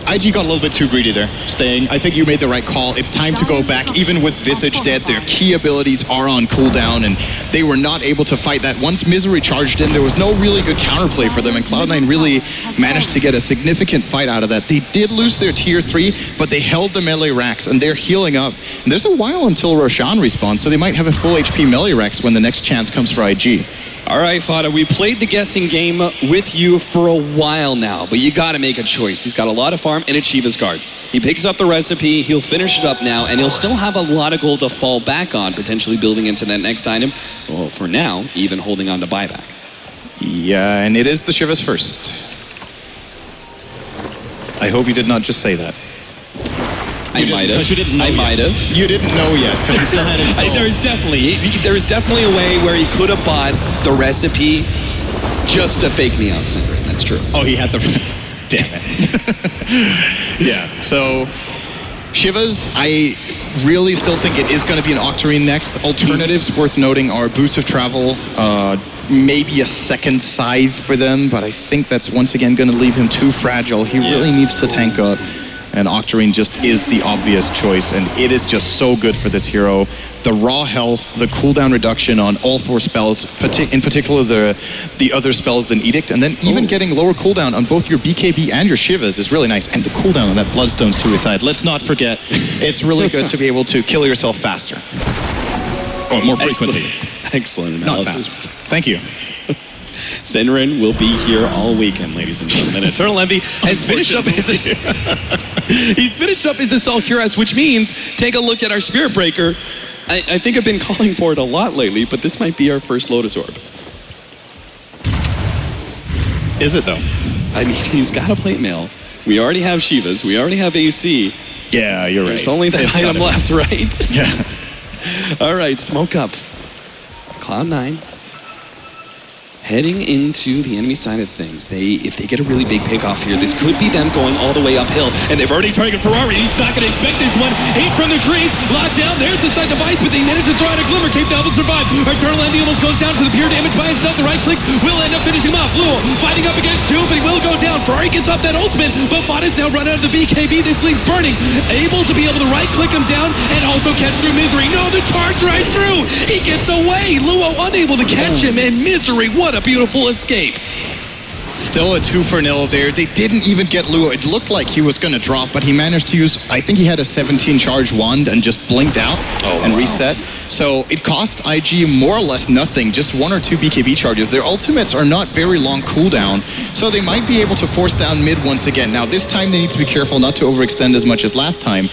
IG got a little bit too greedy there, staying. I think you made the right call. It's time to go back. Even with Visage dead, their key abilities are on cooldown, and they were not able to fight that. Once Misery charged in, there was no really good counterplay for them, and Cloud9 really managed to get a significant fight out of that. They did lose their tier 3, but they held the melee racks, and they're healing up. And there's a while until Roshan respawns, so they might have a full HP melee racks when the next chance comes for IG. All right, Fada, we played the guessing game with you for a while now, but you got to make a choice. He's got a lot of farm and a Shiva's guard. He picks up the recipe, he'll finish it up now, and he'll still have a lot of gold to fall back on, potentially building into that next item. Well, for now, even holding on to buyback. Yeah, and it is the Shiva's first. I hope you did not just say that. I might have. You didn't know yet because you still had it. There's definitely a way where he could have bought the recipe just to fake me out, Sindri. That's true. Oh, he had the. Damn it. Yeah. So Shiva's, I really still think it is going to be an Octarine next. Alternatives worth noting are Boots of Travel, maybe a second Scythe for them, but I think that's once again going to leave him too fragile. He really needs to tank up. And Octarine just is the obvious choice, and it is just so good for this hero. The raw health, the cooldown reduction on all 4 spells, in particular the other spells than Edict, and then even getting lower cooldown on both your BKB and your Shivas is really nice. And the cooldown on that Bloodstone Suicide, let's not forget, it's really good to be able to kill yourself faster. Or more frequently. Excellent analysis. Not faster. Thank you. Senrin will be here all weekend, ladies and gentlemen. Eternal Envy has finished up his Assault Cuirass, which means take a look at our Spirit Breaker. I think I've been calling for it a lot lately, but this might be our first Lotus Orb. Is it though? I mean, he's got a plate mail. We already have Shivas. We already have AC. Yeah, you're right. There's only that item left, right? Yeah. All right, smoke up. Cloud9. Heading into the enemy side of things, if they get a really big pick off here, this could be them going all the way uphill. And they've already targeted Ferrari. He's not going to expect this one. 8 from the trees, locked down. There's the side device, but they managed to throw out a glimmer. Cape Town will survive. Eternal Envy almost goes down to the pure damage by himself. The right clicks will end up finishing him off. Luo fighting up against 2, but he will go down. Ferrari gets off that ultimate, but Fada's now run out of the BKB. This leaves Burning, able to be able to right click him down and also catch through Misery. No, the charge right through. He gets away. Luo unable to catch him, and Misery, what a beautiful escape. Still a 2-for-0 there. They didn't even get Luo. It looked like he was going to drop, but he managed to use, I think he had a 17 charge wand and just blinked out and reset. So it cost IG more or less nothing, just 1 or 2 BKB charges. Their ultimates are not very long cooldown, so they might be able to force down mid once again. Now this time they need to be careful not to overextend as much as last time.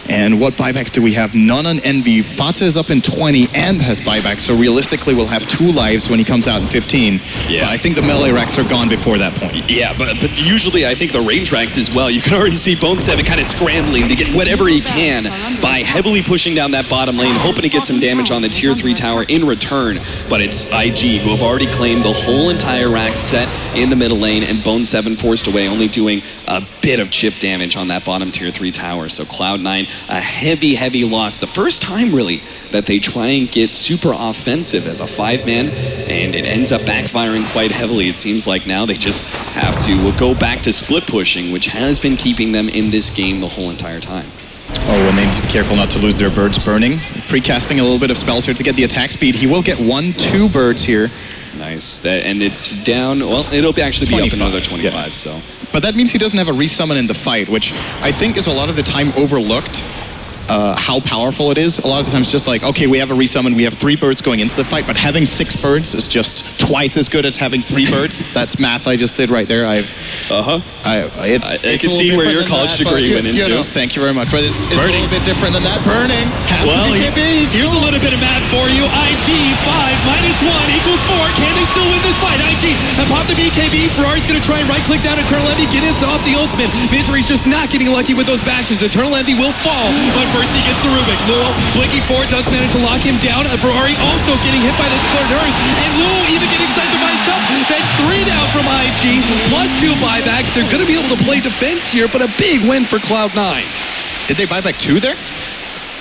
And what buybacks do we have? None on Envy. Fata is up in 20 and has buyback, so realistically we'll have 2 lives when he comes out in 15. Yeah. But I think the melee racks are gone before that point. Yeah, but usually I think the range racks as well. You can already see Bone7 kind of scrambling to get whatever he can by heavily pushing down that bottom lane, hoping to get some damage on the tier 3 tower in return. But it's IG who have already claimed the whole entire rack set in the middle lane, and Bone7 forced away, only doing a bit of chip damage on that bottom tier 3 tower. So Cloud9 a heavy loss. The first time, really, that they try and get super offensive as a 5-man, and it ends up backfiring quite heavily. It seems like now they just have to go back to split pushing, which has been keeping them in this game the whole entire time. Oh, and they need to be careful not to lose their birds burning. Precasting a little bit of spells here to get the attack speed. He will get 1-2 birds here. Nice. And it's down, well, it'll actually be up another 25, yeah. So. But that means he doesn't have a resummon in the fight, which I think is a lot of the time overlooked. How powerful it is. A lot of the times it's just like, okay, we have a resummon, we have 3 birds going into the fight, but having 6 birds is just twice as good as having 3 birds. That's math I just did right there. I can see where your college degree went into. You know, thank you very much. But it's a little bit different than that. Burning. Well, here's a little bit of math for you. IG 5 minus 1 equals 4. Can they still win this fight? IG have popped the BKB. Ferrari's going to try and right-click down Eternal Envy, get it off the ultimate. Misery's just not getting lucky with those bashes. Eternal Envy will fall, but first he gets the Rubik. Luo blinking forward does manage to lock him down. Ferrari also getting hit by the Splendor, and Luo even getting sanctified stuff. That's 3 down from IG, plus 2 buybacks. They're going to be able to play defense here, but a big win for Cloud9. Did they buy back 2 there?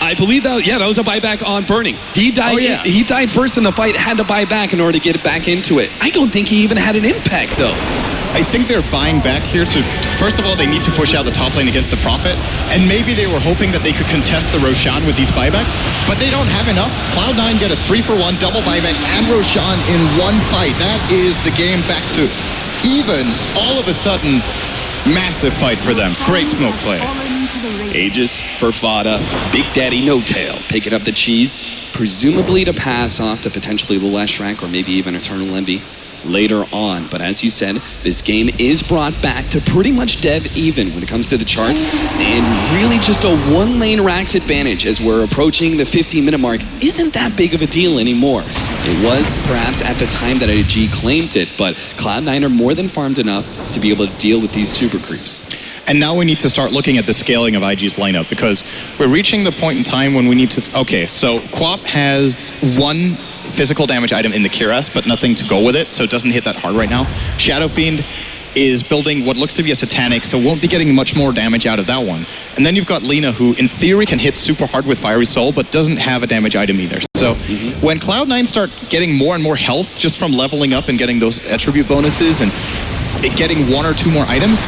I believe that, yeah, that was a buyback on Burning. He died. Oh, yeah. He died first in the fight, had to buy back in order to get back into it. I don't think he even had an impact, though. I think they're buying back here to, first of all, they need to push out the top lane against the Prophet, and maybe they were hoping that they could contest the Roshan with these buybacks, but they don't have enough. Cloud9 get a 3-for-1 double buyback and Roshan in one fight. That is the game back to even. All of a sudden, massive fight for them. Great smoke play. Aegis for Fada, Big Daddy No Tail picking up the cheese, presumably to pass off to potentially the Leshrac or maybe even Eternal Envy later on. But as you said, this game is brought back to pretty much dead even when it comes to the charts, and really just a 1-lane Rax advantage as we're approaching the 15-minute mark isn't that big of a deal anymore. It was perhaps at the time that IG claimed it, but Cloud9 are more than farmed enough to be able to deal with these super creeps. And now we need to start looking at the scaling of IG's lineup, because we're reaching the point in time when we need to... Okay, so Quap has 1 physical damage item in the Cuirass, but nothing to go with it, so it doesn't hit that hard right now. Shadow Fiend is building what looks to be a Satanic, so won't be getting much more damage out of that one. And then you've got Lina, who in theory can hit super hard with Fiery Soul, but doesn't have a damage item either. So when Cloud9 start getting more and more health just from leveling up and getting those attribute bonuses and getting 1 or 2 more items,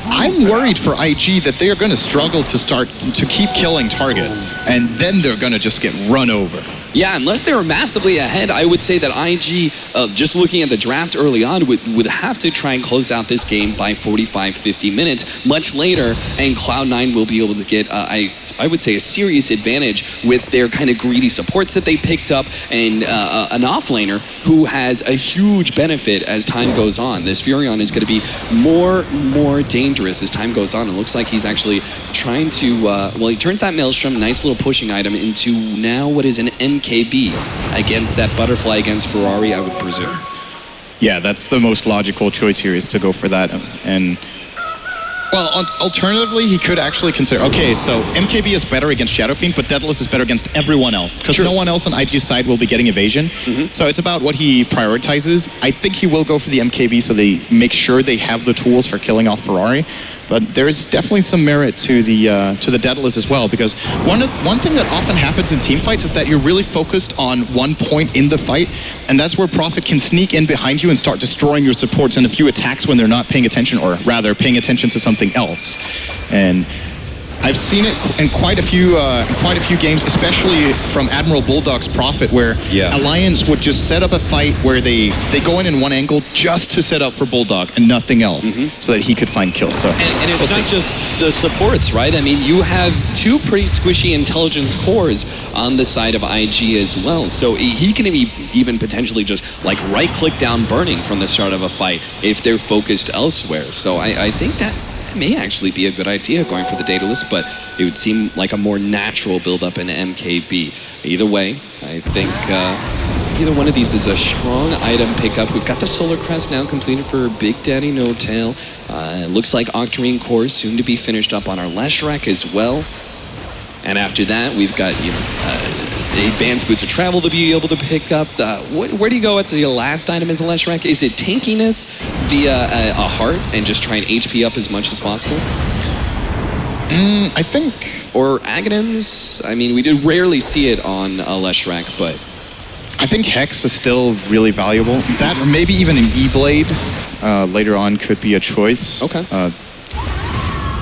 I'm worried for IG that they are going to struggle to keep killing targets, and then they're going to just get run over. Yeah, unless they were massively ahead, I would say that IG, just looking at the draft early on, would have to try and close out this game by 45, 50 minutes. Much later, and Cloud9 will be able to get, I would say, a serious advantage with their kind of greedy supports that they picked up, and an offlaner who has a huge benefit as time goes on. This Furion is going to be more dangerous as time goes on. It looks like he's actually trying to, well, he turns that Maelstrom, nice little pushing item, into now what is an MKB against that Butterfly against Ferrari, I would presume. Yeah, that's the most logical choice here, is to go for that. And, well, alternatively, he could actually consider, okay, so MKB is better against Shadow Fiend, but Daedalus is better against everyone else, because no one else on IG's side will be getting evasion. So it's about what he prioritizes. I think he will go for the MKB, so they make sure they have the tools for killing off Ferrari. But there's definitely some merit to the Daedalus as well, because one thing that often happens in team fights is that you're really focused on one point in the fight, and that's where Prophet can sneak in behind you and start destroying your supports in a few attacks when they're not paying attention, or rather paying attention to something else. And I've seen it in quite a few games, especially from Admiral Bulldog's Prophet, where Alliance would just set up a fight where they go in one angle just to set up for Bulldog and nothing else, so that he could find kills. So, and it's not just the supports, right? I mean, you have 2 pretty squishy intelligence cores on the side of IG as well, so he can even potentially just like right-click down Burning from the start of a fight if they're focused elsewhere. So I think that may actually be a good idea going for the Daedalus, but it would seem like a more natural build-up in MKB. Either way, I think either one of these is a strong item pickup. We've got the Solar Crest now completed for Big Daddy No Tail. It looks like Octarine Core soon to be finished up on our Leshrac as well. And after that, we've got the Advanced Boots of Travel to be able to pick up. Where do you go? What's your last item as a Leshrac? Is it tankiness via a heart and just try and HP up as much as possible? I think... Or Aghanims? I mean, we did rarely see it on Leshrac, but... I think Hex is still really valuable. That, or maybe even an E-Blade later on could be a choice. Okay.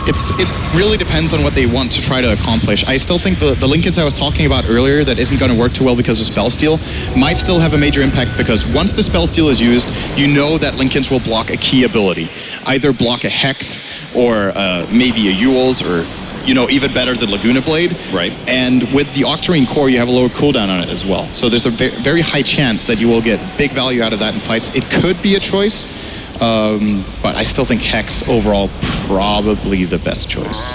It really depends on what they want to try to accomplish. I still think the Linkens I was talking about earlier that isn't going to work too well because of Spell Steal might still have a major impact, because once the Spell Steal is used, you know that Linkens will block a key ability. Either block a Hex or maybe a Yule's, or even better, the Laguna Blade. Right. And with the Octarine Core, you have a lower cooldown on it as well. So there's a very high chance that you will get big value out of that in fights. It could be a choice. But I still think Hex overall probably the best choice.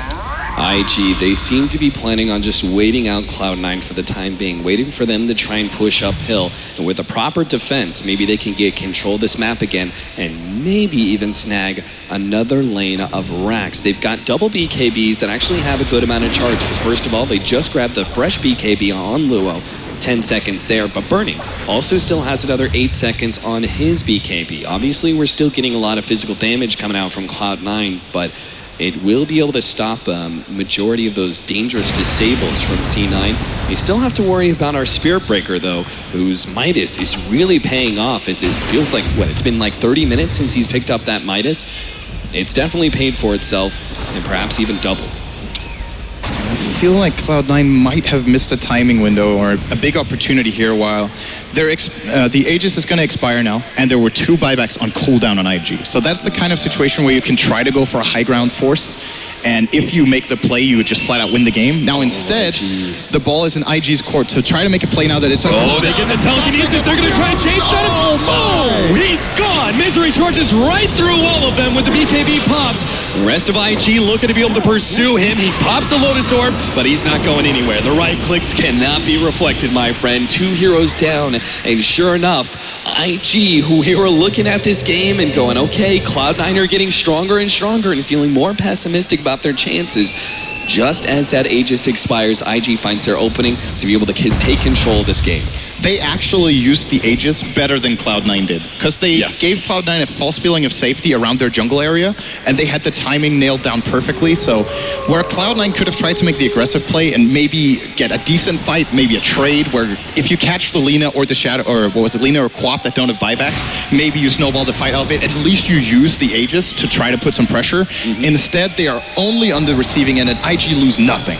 IG, they seem to be planning on just waiting out Cloud9 for the time being, waiting for them to try and push uphill. And with a proper defense, maybe they can get control of this map again and maybe even snag another lane of racks. They've got double BKBs that actually have a good amount of charges. First of all, they just grabbed the fresh BKB on Luo. 10 seconds there, but Burning also still has another 8 seconds on his BKB. Obviously, we're still getting a lot of physical damage coming out from Cloud9, but it will be able to stop a majority of those dangerous disables from C9. We still have to worry about our Spirit Breaker, though, whose Midas is really paying off, as it feels like, it's been like 30 minutes since he's picked up that Midas. It's definitely paid for itself, and perhaps even doubled. I feel like Cloud9 might have missed a timing window or a big opportunity here while the Aegis is going to expire now, and there were 2 buybacks on cooldown on IG. So that's the kind of situation where you can try to go for a high ground force, and if you make the play, you would just flat out win the game. Now instead, the ball is in IG's court, so try to make a play now that it's... They get the telekinesis, they're going to try and change that. Oh, he's gone! Misery charges right through all of them with the BKB popped. The rest of IG looking to be able to pursue him. He pops the Lotus Orb, but he's not going anywhere. The right clicks cannot be reflected, my friend. 2 heroes down, and sure enough, IG, who we were looking at this game and going, okay, Cloud9 are getting stronger and stronger and feeling more pessimistic about their chances. Just as that Aegis expires, IG finds their opening to be able to take control of this game. They actually used the Aegis better than Cloud9 did, because they gave Cloud9 a false feeling of safety around their jungle area, and they had the timing nailed down perfectly. So where Cloud9 could have tried to make the aggressive play and maybe get a decent fight, maybe a trade where if you catch the Lina or the Shadow, or what was it, Lina or Quap that don't have buybacks, maybe you snowball the fight out of it. At least you use the Aegis to try to put some pressure. Instead, they are only on the receiving end, and IG lose nothing.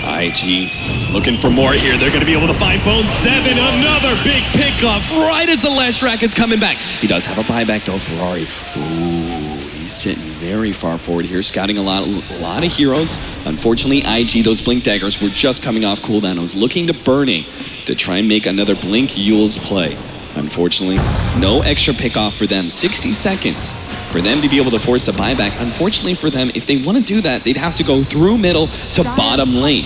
IG looking for more here. They're going to be able to find Bone 7. Another big pickoff right as the last rack is coming back. He does have a buyback though, Ferrari. Ooh, he's sitting very far forward here, scouting a lot of heroes. Unfortunately, IG, those Blink Daggers were just coming off cooldown. I was looking to Burning to try and make another Blink Yule's play. Unfortunately, no extra pickoff for them. 60 seconds for them to be able to force a buyback. Unfortunately for them, if they want to do that, they'd have to go through middle to bottom lane.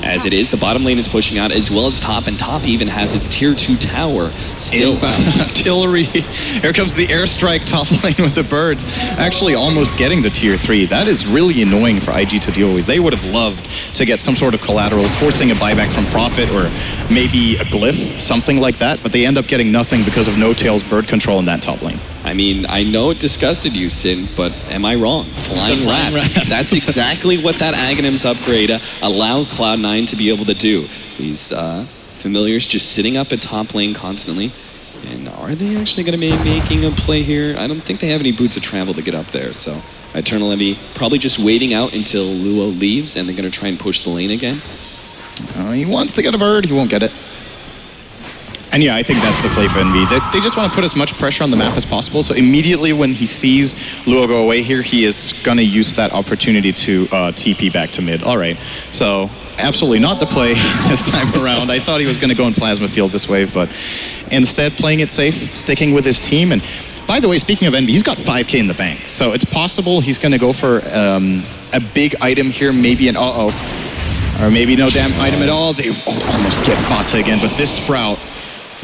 As it is, the bottom lane is pushing out as well as top, and top even has its tier 2 tower still. Artillery. Here comes the airstrike top lane with the birds. Actually almost getting the tier 3. That is really annoying for IG to deal with. They would have loved to get some sort of collateral, forcing a buyback from Prophet or maybe a glyph, something like that, but they end up getting nothing because of No-Tail's bird control in that top lane. I mean, I know it disgusted you, Sin, but am I wrong? Flying rats. That's exactly what that Aghanim's upgrade allows Cloud9 to be able to do. These familiars just sitting up at top lane constantly. And are they actually going to be making a play here? I don't think they have any boots of travel to get up there, so Eternal Envy probably just waiting out until Luo leaves, and they're going to try and push the lane again. He wants to get a bird, he won't get it. And yeah, I think that's the play for Envy. They just want to put as much pressure on the map as possible, so immediately when he sees Luo go away here, he is going to use that opportunity to TP back to mid. All right, so absolutely not the play this time around. I thought he was going to go in Plasma Field this wave, but instead playing it safe, sticking with his team. And by the way, speaking of Envy, he's got 5K in the bank, so it's possible he's going to go for a big item here, maybe an or maybe no damn item at all. They almost get Fata again, but this Sprout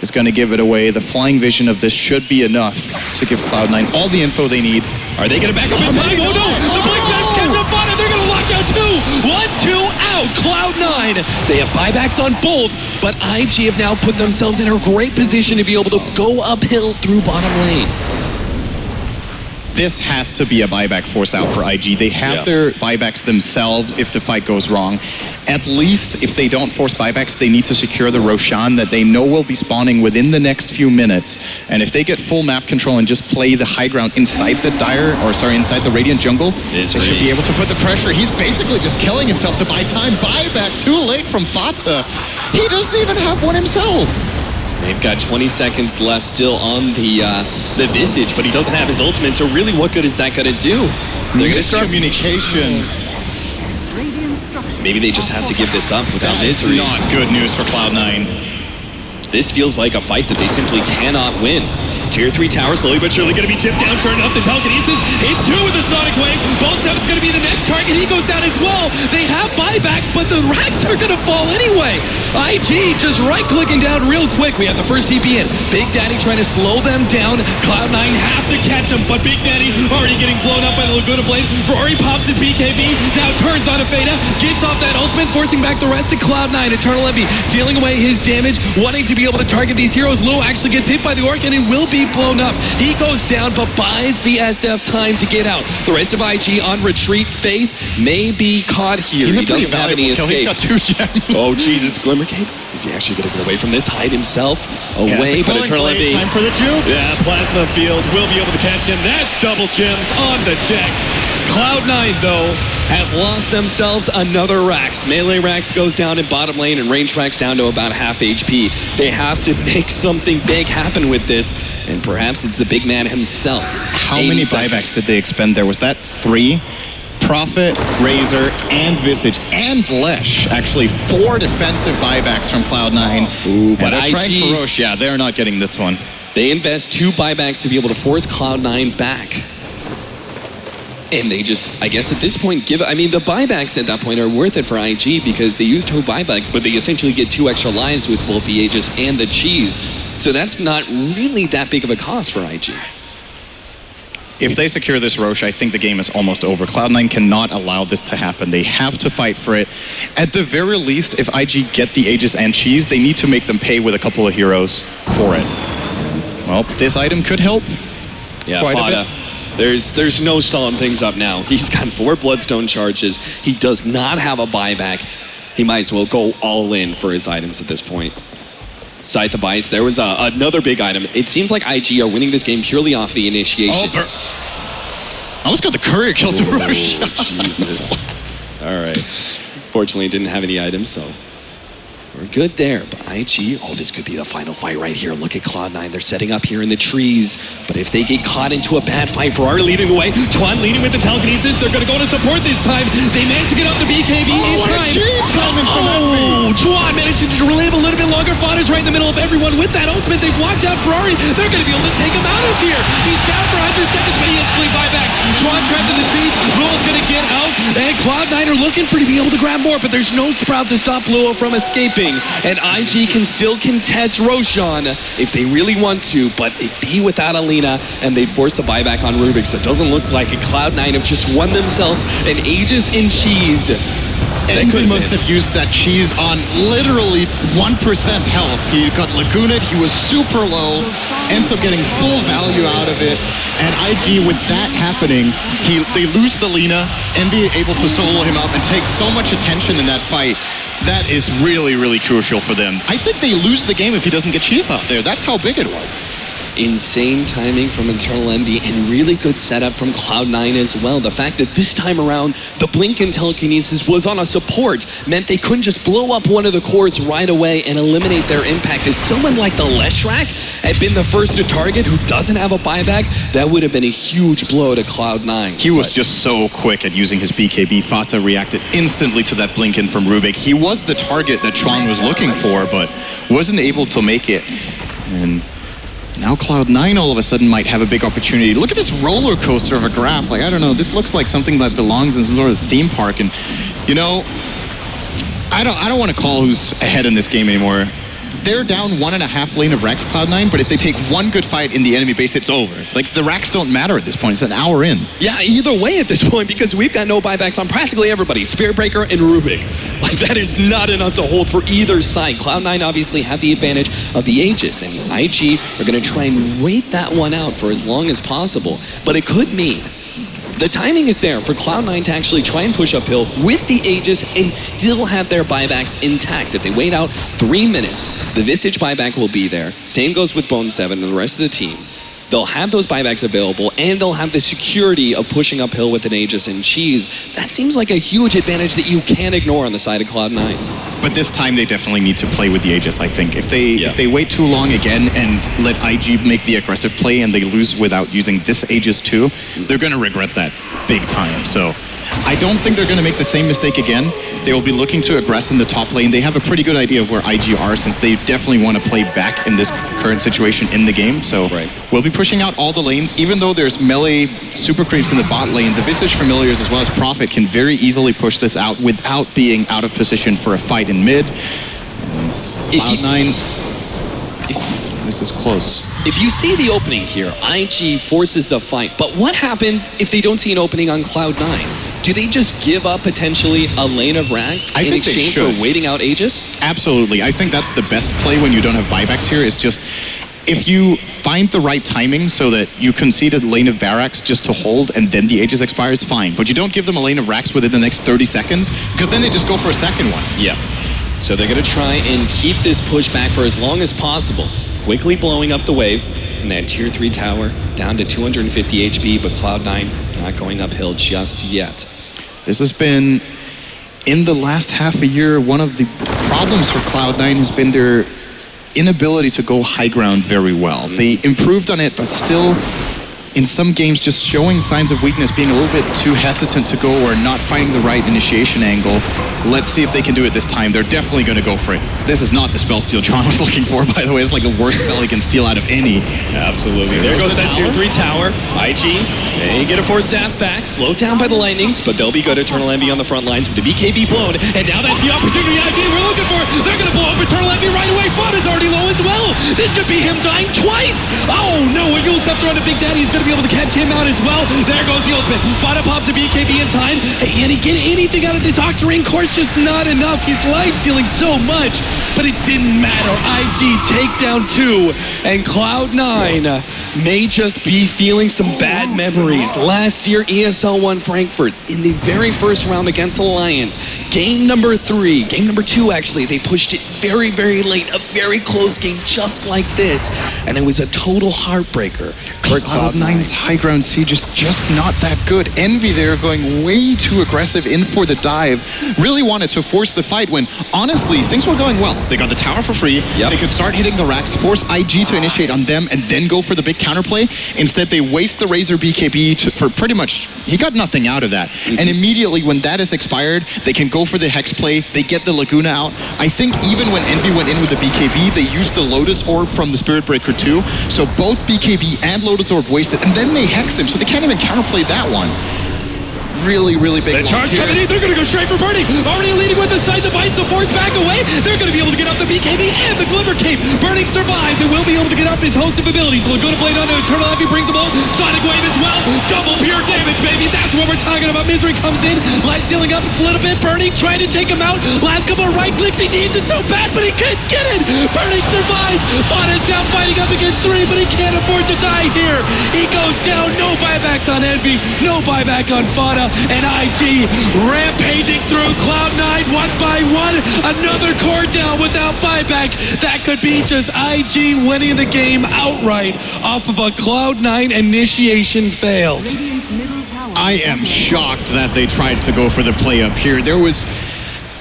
is going to give it away. The flying vision of this should be enough to give Cloud9 all the info they need. Are they going to back up in time? Oh no! The Blink Daggers catch up on it. They're going to lock down 2. 1, 2 out. Cloud9. They have buybacks on both, but IG have now put themselves in a great position to be able to go uphill through bottom lane. this has to be a buyback force out for IG. They have their buybacks themselves if the fight goes wrong. At least if they don't force buybacks, they need to secure the Roshan that they know will be spawning within the next few minutes. And if they get full map control and just play the high ground inside the inside the Radiant jungle, they should be able to put the pressure. He's basically just killing himself to buy time. Buyback too late from Fata. He doesn't even have one himself. They've got 20 seconds left still on the Visage, but he doesn't have his ultimate, so really what good is that going to do? They're going to start communication. Maybe they just have to give this up without Misery. Not good news for Cloud9. This feels like a fight that they simply cannot win. Tier 3 tower slowly but surely going to be chipped down. Sure enough, the telekinesis hits 2 with the Sonic Wave. Bone 7's going to be the next target. He goes down as well. They have buybacks, but the racks are going to fall anyway. IG just right-clicking down real quick. We have the first TP in. Big Daddy trying to slow them down. Cloud9 have to catch him, but Big Daddy already getting blown up by the Laguna Blade. Ferrari pops his BKB, now turns on a Fada, gets off that ultimate, forcing back the rest of Cloud9. Eternal Envy stealing away his damage, wanting to be able to target these heroes. Luo actually gets hit by the Orc, and it will be blown up. He goes down, but buys the SF time to get out. The rest of IG on retreat. Faith may be caught here. He doesn't have any escape. He's got 2 gems. Oh, Jesus. Glimmercape. Is he actually going to get away from this? Hide himself away, but Eternal Envy. Time for the juke. Yeah, Plasma Field will be able to catch him. That's double gems on the deck. Cloud9, though, have lost themselves another Rax. Melee Rax goes down in bottom lane and range Rax down to about half HP. They have to make something big happen with this, and perhaps it's the big man himself. How many buybacks did they expend there? Was that 3? Prophet, Razor, and Visage, and Lesh. Actually, 4 defensive buybacks from Cloud9. Ooh, but they're trying IG, for Roche. Yeah, they're not getting this one. They invest 2 buybacks to be able to force Cloud9 back. And they just, I guess at this point, the buybacks at that point are worth it for IG because they use 2 buybacks, but they essentially get 2 extra lives with both the Aegis and the Cheese. So that's not really that big of a cost for IG. If they secure this Roche, I think the game is almost over. Cloud9 cannot allow this to happen. They have to fight for it. At the very least, if IG get the Aegis and Cheese, they need to make them pay with a couple of heroes for it. Well, this item could help. Yeah, quite Fada. a bit. There's no stalling things up now. He's got 4 Bloodstone charges. He does not have a buyback. He might as well go all in for his items at this point. Scythe of Ice, there was another big item. It seems like IG are winning this game purely off the initiation. I almost got the courier kill to Rush. Jesus. All right. Fortunately, it didn't have any items, so we're good there. But IG, this could be the final fight right here. Look at Cloud9. They're setting up here in the trees. But if they get caught into a bad fight, Ferrari leading the way. Tuan leading with the telekinesis. They're going to go to support this time. They managed to get off the BKB in time. Tuan managed to live a little bit longer. Fada's right in the middle of everyone with that ultimate. They've locked out Ferrari. They're going to be able to take him out of here. He's down for 100 seconds, but he instantly buybacks. Tuan trapped in the trees. Luo's going to get out. And Cloud9 are looking for to be able to grab more, but there's no Sprout to stop Luo from escaping. And IG can still contest Roshan if they really want to, but it'd be without Alina, and they'd force the buyback on Rubik, so it doesn't look like Cloud9 have just won themselves an Aegis in Cheese. Envy must have used that Cheese on literally 1% health. He got Lagooned, he was super low, ends up getting full value out of it. And IG, with that happening, they lose the Lina, Envy able to solo him up and take so much attention in that fight. That is really, really crucial for them. I think they lose the game if he doesn't get Cheese off there. That's how big it was. Insane timing from Eternal Envy and really good setup from Cloud9 as well. The fact that this time around, the Blink and Telekinesis was on a support meant they couldn't just blow up one of the cores right away and eliminate their impact. If someone like the Leshrac had been the first to target who doesn't have a buyback, that would have been a huge blow to Cloud9. He was just so quick at using his BKB. Fata reacted instantly to that blink in from Rubik. He was the target that Chuan was looking for, but wasn't able to make it. And now Cloud9 all of a sudden might have a big opportunity. Look at this roller coaster of a graph. Like, I don't know, this looks like something that belongs in some sort of theme park. And, you know, I don't want to call who's ahead in this game anymore. they're down 1.5 lane of Rax Cloud9, but if they take one good fight in the enemy base, it's over. Like, the Rax don't matter at this point. It's an hour in. Yeah, either way at this point, because we've got no buybacks on practically everybody. Spirit Breaker and Rubik. Like, that is not enough to hold for either side. Cloud9 obviously have the advantage of the Aegis, and IG are going to try and wait that one out for as long as possible. But it could mean the timing is there for Cloud9 to actually try and push uphill with the Aegis and still have their buybacks intact. If they wait out 3 minutes, the Visage buyback will be there. Same goes with Bone 7 and the rest of the team. They'll have those buybacks available, and they'll have the security of pushing uphill with an Aegis and Cheese. That seems like a huge advantage that you can't ignore on the side of Cloud9. But this time they definitely need to play with the Aegis, I think. If they wait too long again and let IG make the aggressive play and they lose without using this Aegis too, they're going to regret that big time. So I don't think they're going to make the same mistake again. They will be looking to aggress in the top lane. They have a pretty good idea of where IG are, since they definitely want to play back in this current situation in the game. So we'll be pushing out all the lanes. Even though there's melee super creeps in the bot lane, the Visage Familiars as well as Prophet can very easily push this out without being out of position for a fight in mid. Cloud9, this is close. If you see the opening here, IG forces the fight. But what happens if they don't see an opening on Cloud9? Do they just give up potentially a lane of Rags in exchange for waiting out Aegis? Absolutely. I think that's the best play when you don't have buybacks here, is just if you find the right timing so that you concede a lane of Barracks just to hold and then the Aegis expires, fine. But you don't give them a lane of Rax within the next 30 seconds, because then they just go for a second one. Yeah. So they're going to try and keep this push back for as long as possible, quickly blowing up the wave in that tier 3 tower, down to 250 HP, but Cloud9 not going uphill just yet. This has been, in the last half a year, one of the problems for Cloud9 has been their inability to go high ground very well. They improved on it, but still, in some games, just showing signs of weakness, being a little bit too hesitant to go or not finding the right initiation angle. Let's see if they can do it this time. They're definitely going to go for it. This is not the spell steal John was looking for, by the way. It's like the worst spell he can steal out of any. Absolutely. There goes that tier 3 tower. IG, they get a 4-staff back, slowed down by the lightnings, but they'll be good. Eternal Envy on the front lines with the BKB blown, and now that's the opportunity IG we're looking for. They're going to blow up Eternal Envy right away. Fada's already low as well. This could be him dying twice. Oh no, a Yule Scepter on the Big Daddy is going to be able to catch him out as well. There goes the ultimate. Fada pops a BKB in time. Hey, can he get anything out of this Octarine Core? It's just not enough. He's life stealing so much, but it didn't matter. IG take down 2, and Cloud9 may just be feeling some bad memories. Last year, ESL One Frankfurt in the very first round against Alliance. Game number 3, game number 2 actually, they pushed it very, very late. A very close game just like this, and it was a total heartbreaker for Cloud9's high ground siege is just not that good. Envy there going way too aggressive in for the dive. Really wanted to force the fight when, honestly, things were going well. They got the tower for free. They could start hitting the racks, force IG to initiate on them, and then go for the big counterplay. Instead, they waste the Razor BKB for pretty much, he got nothing out of that. And immediately when that is expired, they can go for the Hex play. They get the Laguna out. I think even when Envy went in with the BKB, they used the Lotus Orb from the Spirit Breaker too. So both BKB and Lotus Orb wasted, and then they hexed him, so they can't even counterplay that one. Really, really big. The charge coming in, they're going to go straight for Burning. Already leading with the side device, the force back away. They're going to be able to get off the BKB and the Glimmer Cape. Burning survives and will be able to get off his host of abilities. Laguna Blade onto Eternal Envy brings them all. Sonic Wave as well. Double pure damage, baby. That's what we're talking about. Misery comes in, life stealing up a little bit. Burning trying to take him out. Last couple of right clicks, he needs it so bad, but he can't get it. Burning survives. Fada's now fighting up against 3, but he can't afford to die here. He goes down. No buybacks on Envy. No buyback on Fada. And IG rampaging through Cloud9 one by one. Another core down without buyback. That could be just IG winning the game outright off of a Cloud9 initiation failed. I am shocked that they tried to go for the play up here. There was,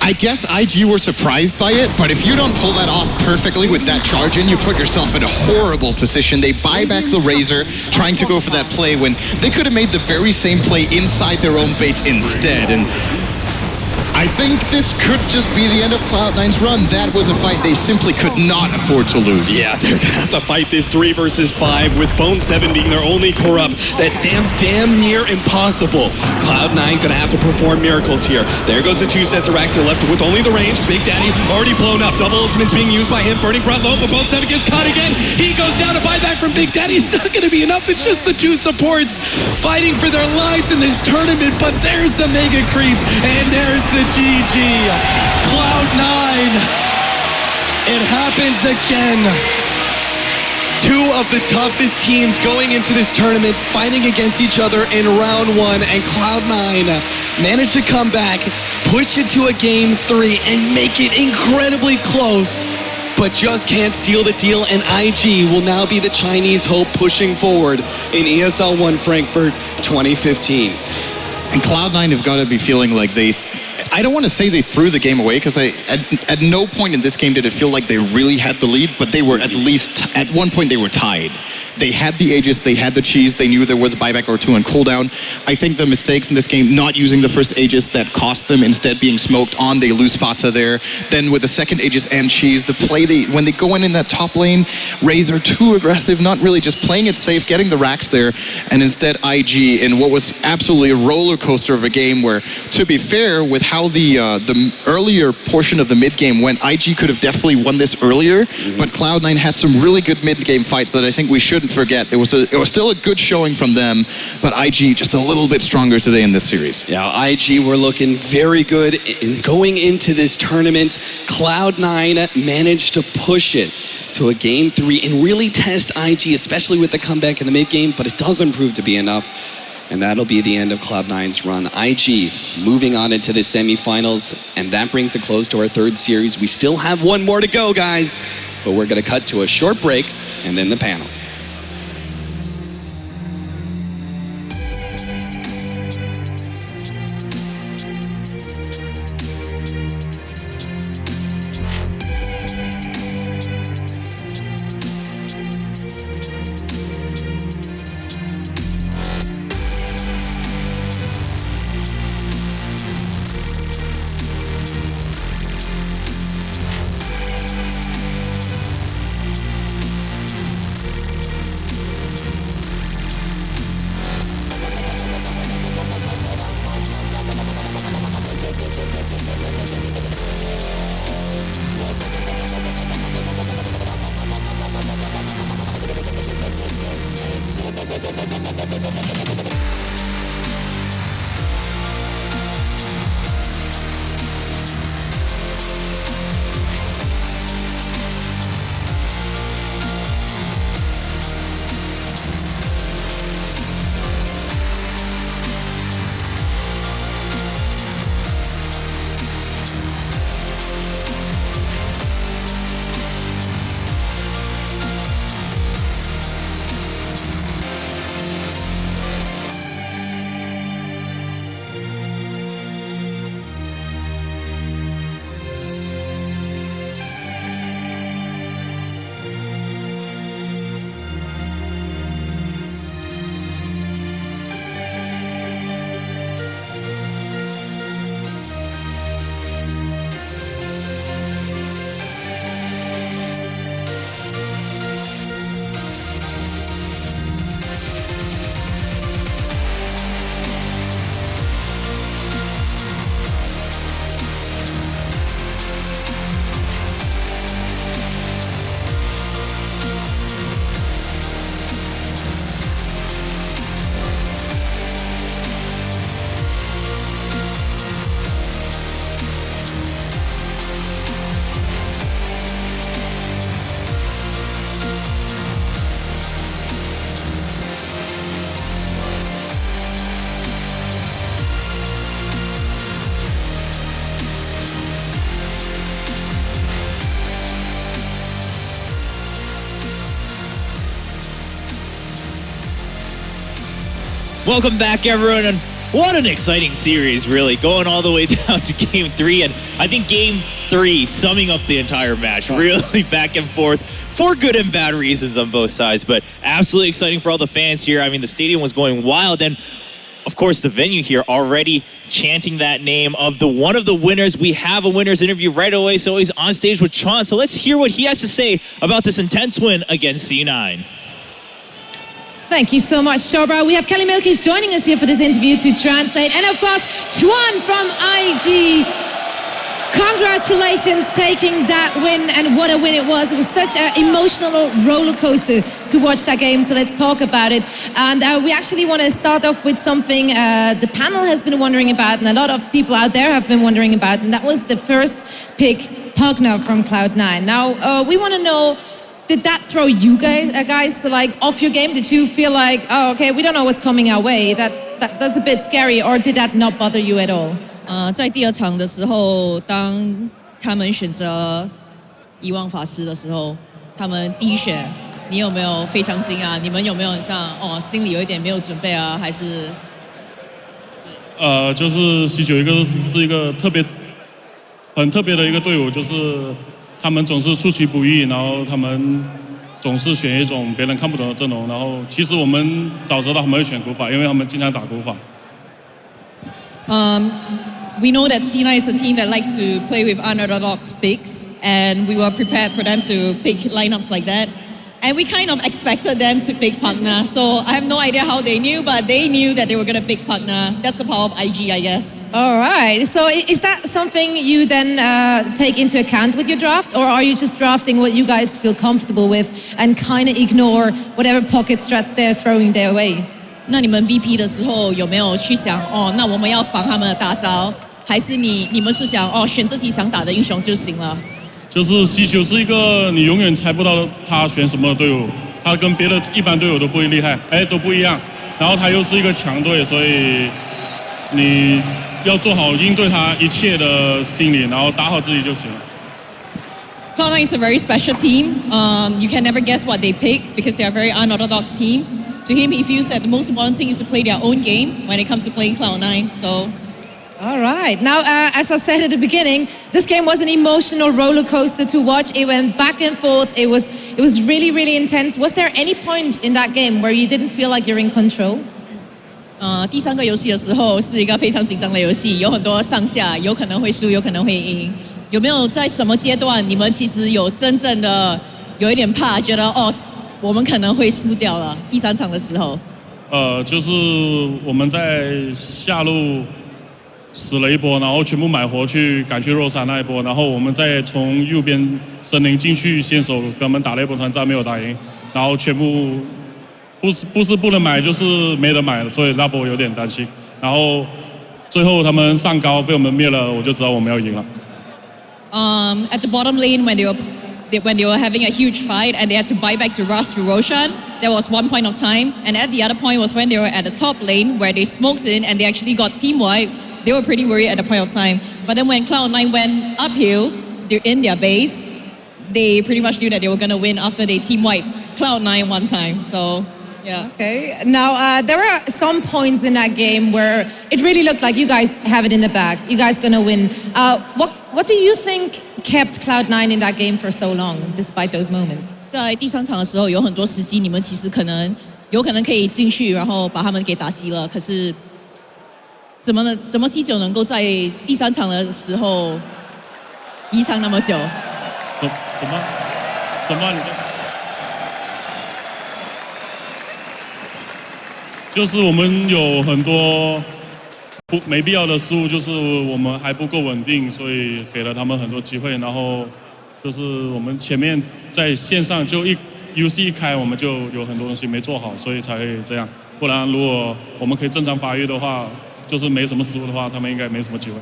I guess IG were surprised by it, but if you don't pull that off perfectly with that charge in, you put yourself in a horrible position. They buy back the Razor, trying to go for that play when they could have made the very same play inside their own base instead. And I think this could just be the end of Cloud9's run. That was a fight they simply could not afford to lose. Yeah, they're gonna have to fight this 3 versus 5 with Bone7 being their only core up. That Sam's damn near impossible. Cloud9 gonna have to perform miracles here. There goes the 2 sets of racks. They're left with only the range. Big Daddy already blown up. Double ultimate's being used by him. Burning Brought low, but Bone7 gets caught again. He goes down to buy back from Big Daddy. It's not gonna be enough. It's just the 2 supports fighting for their lives in this tournament. But there's the Mega Creeps, and there's the GG. Cloud9. It happens again. 2 of the toughest teams going into this tournament fighting against each other in round 1, and Cloud9 managed to come back, push it to a game 3, and make it incredibly close, but just can't seal the deal, and IG will now be the Chinese hope pushing forward in ESL One Frankfurt 2015. And Cloud9 have got to be feeling like I don't want to say they threw the game away, because at no point in this game did it feel like they really had the lead, but they were at least, at one point they were tied. They had the Aegis, they had the cheese, they knew there was a buyback or 2 on cooldown. I think the mistakes in this game, not using the first Aegis, that cost them, instead being smoked on, they lose Fata there. Then with the second Aegis and cheese, the play, when they go in that top lane, Rays are too aggressive, not really just playing it safe, getting the racks there, and instead IG in what was absolutely a roller coaster of a game where, to be fair, with how the earlier portion of the mid game went, IG could have definitely won this earlier, but Cloud9 had some really good mid game fights that I think we shouldn't forget. It was still a good showing from them, but IG just a little bit stronger today in this series. Yeah, IG were looking very good in going into this tournament. Cloud9 managed to push it to a game 3 and really test IG, especially with the comeback in the mid game, but it doesn't prove to be enough. And that'll be the end of Cloud9's run. IG moving on into the semifinals, and that brings a close to our 3rd series. We still have 1 more to go, guys, but we're gonna cut to a short break and then the panel. Welcome back, everyone, and what an exciting series, really, going all the way down to Game 3, and I think Game 3 summing up the entire match, really back and forth for good and bad reasons on both sides, but absolutely exciting for all the fans here. I mean, the stadium was going wild, and of course, the venue here already chanting that name of one of the winners. We have a winner's interview right away, so he's on stage with Chuan. So let's hear what he has to say about this intense win against C9. Thank you so much, Shobra. We have Kelly Milkish joining us here for this interview to translate. And of course, Chuan from IG. Congratulations taking that win, and what a win it was. It was such an emotional roller coaster to watch that game, so let's talk about it. And we actually want to start off with something the panel has been wondering about, and a lot of people out there have been wondering about, and that was the first pick, Pugna from Cloud9. Now, we want to know, did that throw you guys like off your game? Did you feel like, oh, okay, we don't know what's coming our way? That's a bit scary, or did that not bother you at all? 在第二场的时候，当他们选择遗忘法师的时候，他们第一选，你有没有非常惊讶？你们有没有像心里有一点没有准备啊？还是？就是西九是一个很特别的一个队伍，就是他们总是出其不意，然后他们总是选一种别人看不懂的阵容，然后其实我们早知道他们会选古法，因为他们经常打古法。We know that C9 is a team that likes to play with unorthodox picks, and we were prepared for them to pick lineups like that. And we kind of expected them to pick Pugna, so I have no idea how they knew, but they knew that they were going to pick Pugna. That's the power of IG, I guess. All right, so is that something you then take into account with your draft, or are you just drafting what you guys feel comfortable with and kind of ignore whatever pocket strats they're throwing their way? 那你们 BP 的时候有没有去想那我们要防他们的大招，还是你们是想选自己想打的英雄就行了？就是西球是一个你永远猜不到他选什么的队伍，他跟别的一般队伍都不厉害，都不一样。然后他又是一个强队，所以你要做好应对他一切的心理，然后打好自己就行了。Cloud9 is a very special team. You can never guess what they pick because they are a very unorthodox team. To him, he feels that the most important thing is to play their own game when it comes to playing Cloud9. So, all right. Now, as I said at the beginning, this game was an emotional roller coaster to watch. It went back and forth. It was really, really intense. Was there any point in that game where you didn't feel like you're in control? 第三个游戏的时候是一个非常紧张的游戏，有很多上下，有可能会输，有可能会赢。有没有在什么阶段你们其实有真正的有一点怕，觉得我们可能会输掉了？第三场的时候，就是我们在下路死了一波，然后全部买活去赶去肉山那一波，然后我们再从右边森林进去先手跟他们打了一波团战没有打赢，然后全部不是不能买，就是没得买了，所以那波有点担心。然后最后他们上高被我们灭了，我就知道我们要赢了。At the bottom lane when they were having a huge fight and they had to buy back to rush to Roshan, there was one point of time. And at the other point was when they were at the top lane where they smoked in and they actually got team wiped. They were pretty worried at the point of time. But then when Cloud9 went uphill, they're in their base, they pretty much knew that they were going to win after they team wiped Cloud9 one time. So, yeah. Okay. Now, there are some points in that game where it really looked like you guys have it in the bag. You guys going to win. What do you think kept Cloud9 in that game for so long, despite those moments? 在第三场的时候，有很多时机，你们其实有可能可以进去，然后把他们给打击了。可是，怎么C9能够在第三场的时候移场那么久？什么？就是我们有很多没必要的失误，就是我们还不够稳定，所以给了他们很多机会。然后就是我们前面在线上就游戏一开，我们就有很多东西没做好，所以才会这样。不然如果我们可以正常发育的话，就是没什么失误的话，他们应该没什么机会。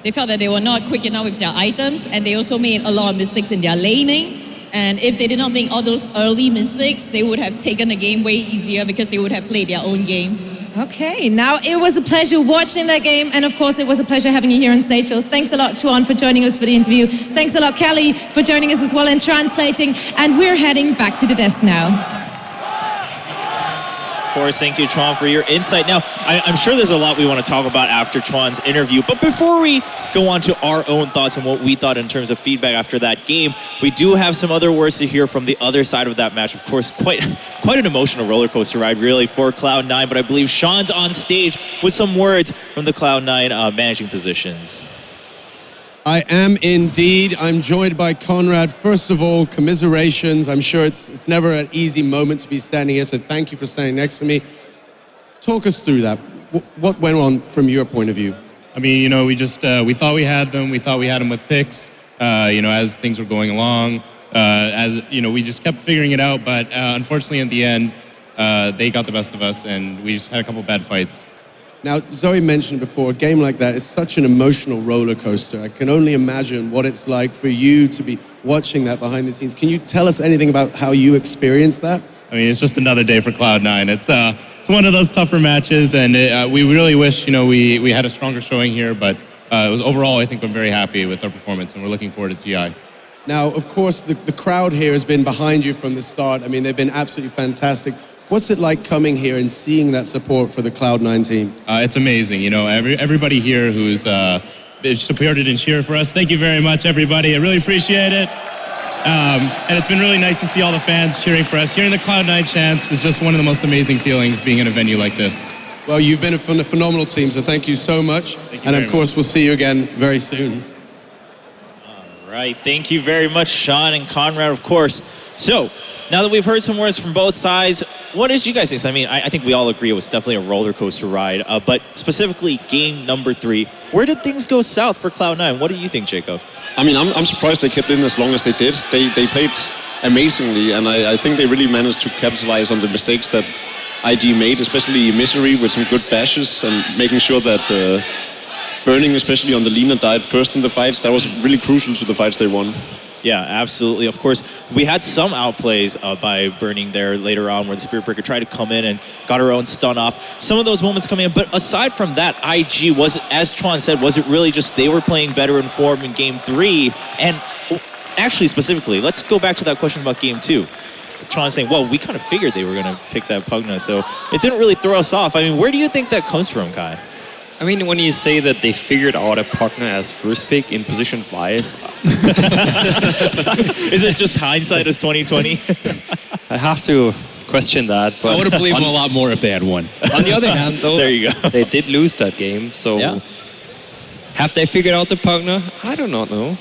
They felt that they were not quick enough with their items, and they also made a lot of mistakes in their laning. And if they did not make all those early mistakes, they would have taken the game way easier because they would have played their own game. Okay, now it was a pleasure watching that game, and of course it was a pleasure having you here on stage. So thanks a lot, Chuan, for joining us for the interview. Thanks a lot, Kelly, for joining us as well and translating. And we're heading back to the desk now. course. Thank you, Chuan, for your insight. Now, I'm sure there's a lot we want to talk about after Chuan's interview, but before we go on to our own thoughts and what we thought in terms of feedback after that game, we do have some other words to hear from the other side of that match. Of course, quite an emotional roller coaster ride, really, for Cloud9, but I believe Sean's on stage with some words from the Cloud9 managing positions. I am indeed. I'm joined by Conrad. First of all, commiserations. I'm sure it's never an easy moment to be standing here, so thank you for standing next to me. Talk us through that. What went on from your point of view? I mean, you know, we thought we had them. We thought we had them with picks, you know, as things were going along. As, you know, we just kept figuring it out, but unfortunately at the end, they got the best of us, and we just had a couple bad fights. Now, Zoe mentioned before, a game like that is such an emotional roller coaster. I can only imagine what it's like for you to be watching that behind the scenes. Can you tell us anything about how you experienced that? I mean, it's just another day for Cloud9. It's one of those tougher matches, and we really wish, you know, we had a stronger showing here, but it was overall, I think I'm very happy with our performance, and we're looking forward to TI. Now, of course, the crowd here has been behind you from the start. I mean, they've been absolutely fantastic. What's it like coming here and seeing that support for the Cloud9 team? It's amazing. You know, everybody here who's supported and cheered for us. Thank you very much, everybody. I really appreciate it. And it's been really nice to see all the fans cheering for us. Hearing the Cloud9 chants is just one of the most amazing feelings being in a venue like this. Well, you've been a phenomenal team, so thank you so much. And of course, we'll see you again very soon. All right. Thank you very much, Sean and Conrad, of course. So, now that we've heard some words from both sides, what did you guys think? I mean, I think we all agree it was definitely a roller coaster ride, but specifically game number 3, where did things go south for Cloud9? What do you think, Jacob? I mean, I'm surprised they kept in as long as they did. They played amazingly, and I think they really managed to capitalize on the mistakes that IG made, especially Misery with some good bashes and making sure that Burning, especially on the Lina, died first in the fights. That was really crucial to the fights they won. Yeah, absolutely. Of course, we had some outplays by Burning there later on where the Spirit Breaker tried to come in and got her own stun off. Some of those moments coming in, but aside from that, IG was, as Chuan said, was it really just they were playing better in form in game 3? And actually, specifically, let's go back to that question about game 2. Chuan saying, well, we kind of figured they were going to pick that Pugna, so it didn't really throw us off. I mean, where do you think that comes from, Kai? I mean, when you say that they figured out a Pugna as first pick in position 5. Is it just hindsight as 2020? I have to question that. But I would have believed them a lot more if they had won. On the other hand, though, there you go. They did lose that game, so yeah. Have they figured out the Pugna? I do not know.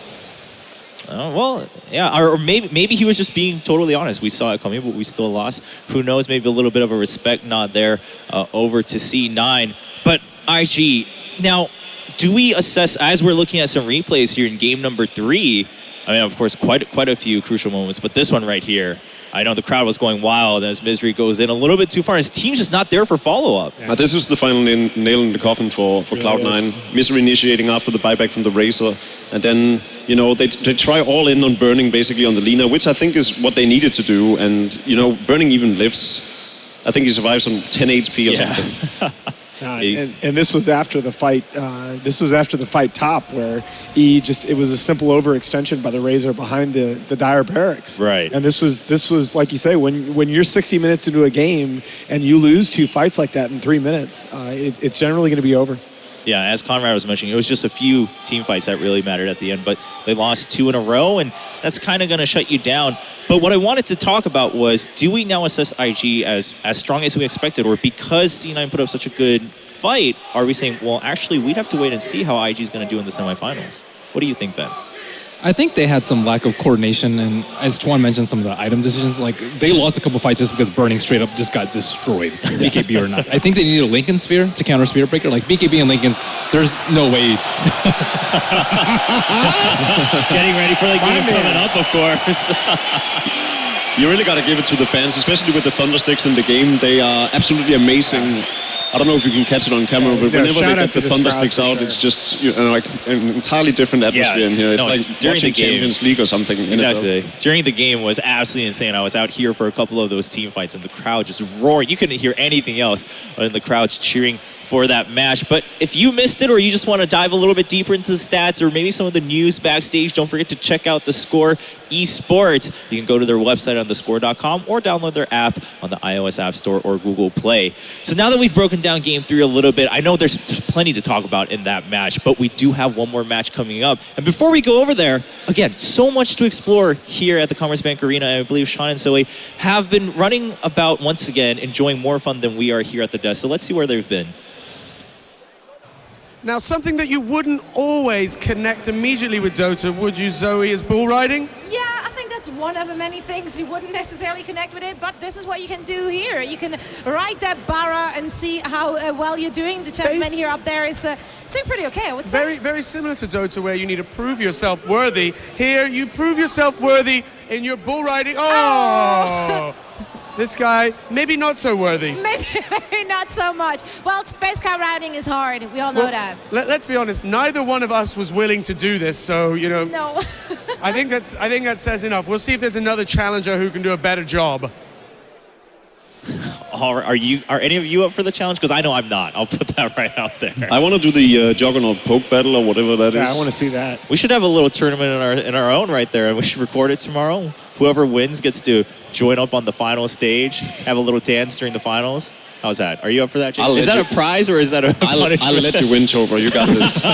Well, yeah, or maybe he was just being totally honest. We saw it coming, but we still lost. Who knows? Maybe a little bit of a respect nod there over to C9. But IG, now, do we assess, as we're looking at some replays here in game number 3, I mean, of course, quite a few crucial moments, but this one right here, I know the crowd was going wild as Misery goes in a little bit too far. His team's just not there for follow-up. Yeah. This is the final nail in the coffin for Cloud9. Misery initiating after the buyback from the Razor. And then, you know, they try all in on Burning, basically on the Lina, which I think is what they needed to do. And, you know, Burning even lives. I think he survives on 10 HP or something. And this was after the fight. This was after the fight top, where it was a simple overextension by the Razor behind the Dire Barracks. Right. And this was like you say, when you're 60 minutes into a game and you lose 2 fights like that in 3 minutes, it's generally going to be over. Yeah, as Conrad was mentioning, it was just a few team fights that really mattered at the end, but they lost 2 in a row, and that's kind of going to shut you down. But what I wanted to talk about was, do we now assess IG as strong as we expected, or because C9 put up such a good fight, are we saying, well, actually, we'd have to wait and see how IG is going to do in the semifinals? What do you think, Ben? I think they had some lack of coordination, and as Chuan mentioned, some of the item decisions, like they lost a couple fights just because Burning straight up just got destroyed, BKB or not. I think they needed a Lincoln Sphere to counter Spirit Breaker. Like BKB and Lincoln's, there's no way. Getting ready for the game coming up, of course. You really got to give it to the fans, especially with the Thundersticks in the game. They are absolutely amazing. I don't know if you can catch it on camera, but whenever they get the Thundersticks out, it's just like an entirely different atmosphere in here. It's like watching Champions League or something. Exactly. During the game was absolutely insane. I was out here for a couple of those team fights, and the crowd just roaring. You couldn't hear anything else other than the crowds cheering for that match. But if you missed it, or you just want to dive a little bit deeper into the stats, or maybe some of the news backstage, don't forget to check out theScore eSports. You can go to their website on theScore.com or download their app on the iOS App Store or Google Play. So now that we've broken down Game 3 a little bit, I know there's plenty to talk about in that match, but we do have one more match coming up. And before we go over there, again, so much to explore here at the Commerzbank-Arena. I believe Sean and Zoe have been running about once again, enjoying more fun than we are here at the desk. So let's see where they've been. Now, something that you wouldn't always connect immediately with Dota, would you, Zoe, is bull riding? Yeah, I think that's one of the many things you wouldn't necessarily connect with it, but this is what you can do here. You can ride that Bara and see how well you're doing. The gentleman here up there is doing pretty okay, I would say. Very, very similar to Dota, where you need to prove yourself worthy. Here, you prove yourself worthy in your bull riding. Oh! This guy, maybe not so worthy. Maybe not so much. Well, space car riding is hard. We all know that. Let's be honest. Neither one of us was willing to do this, so No. I think that says enough. We'll see if there's another challenger who can do a better job. Are any of you up for the challenge? Because I know I'm not. I'll put that right out there. I want to do the Juggernaut poke battle or whatever that is. Yeah, I want to see that. We should have a little tournament in our own right there, and we should record it tomorrow. Whoever wins gets to join up on the final stage, have a little dance during the finals. How's that? Are you up for that, Jake? Is that a prize or is that a punishment? I'll let you win, Chober. You got this.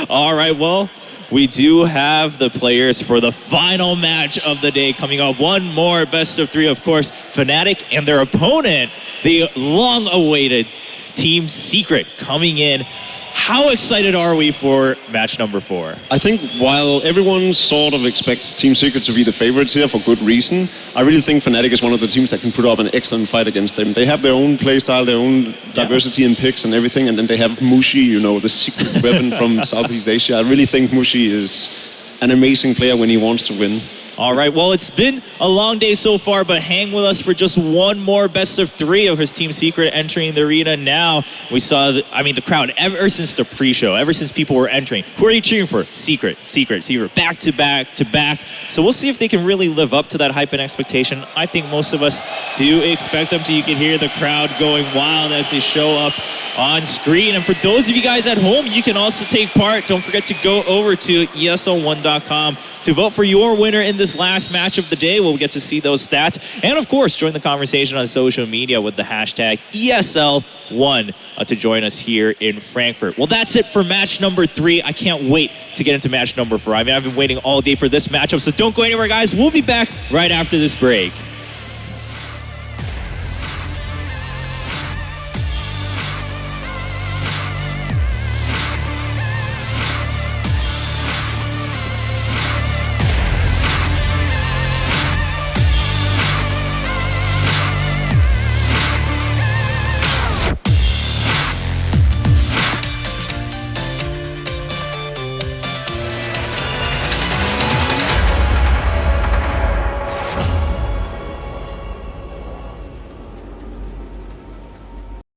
All right, well, we do have the players for the final match of the day coming up. One more best of three, of course. Fnatic and their opponent, the long-awaited Team Secret, coming in. How excited are we for match number 4? I think while everyone sort of expects Team Secret to be the favorites here for good reason, I really think Fnatic is one of the teams that can put up an excellent fight against them. They have their own playstyle, their own diversity in picks and everything, and then they have Mushi, you know, the secret weapon from Southeast Asia. I really think Mushi is an amazing player when he wants to win. All right, well, it's been a long day so far, but hang with us for just one more best of 3 of his Team Secret entering the arena now. We saw, the crowd ever since the pre-show, ever since people were entering. Who are you cheering for? Secret, Secret, Secret, back to back to back. So we'll see if they can really live up to that hype and expectation. I think most of us do expect them to. You can hear the crowd going wild as they show up on screen. And for those of you guys at home, you can also take part. Don't forget to go over to ESL1.com to vote for your winner in this last match of the day. We'll get to see those stats. And of course, join the conversation on social media with the hashtag ESL1 to join us here in Frankfurt. Well, that's it for match number 3. I can't wait to get into match number 4. I've been waiting all day for this matchup, so don't go anywhere, guys. We'll be back right after this break.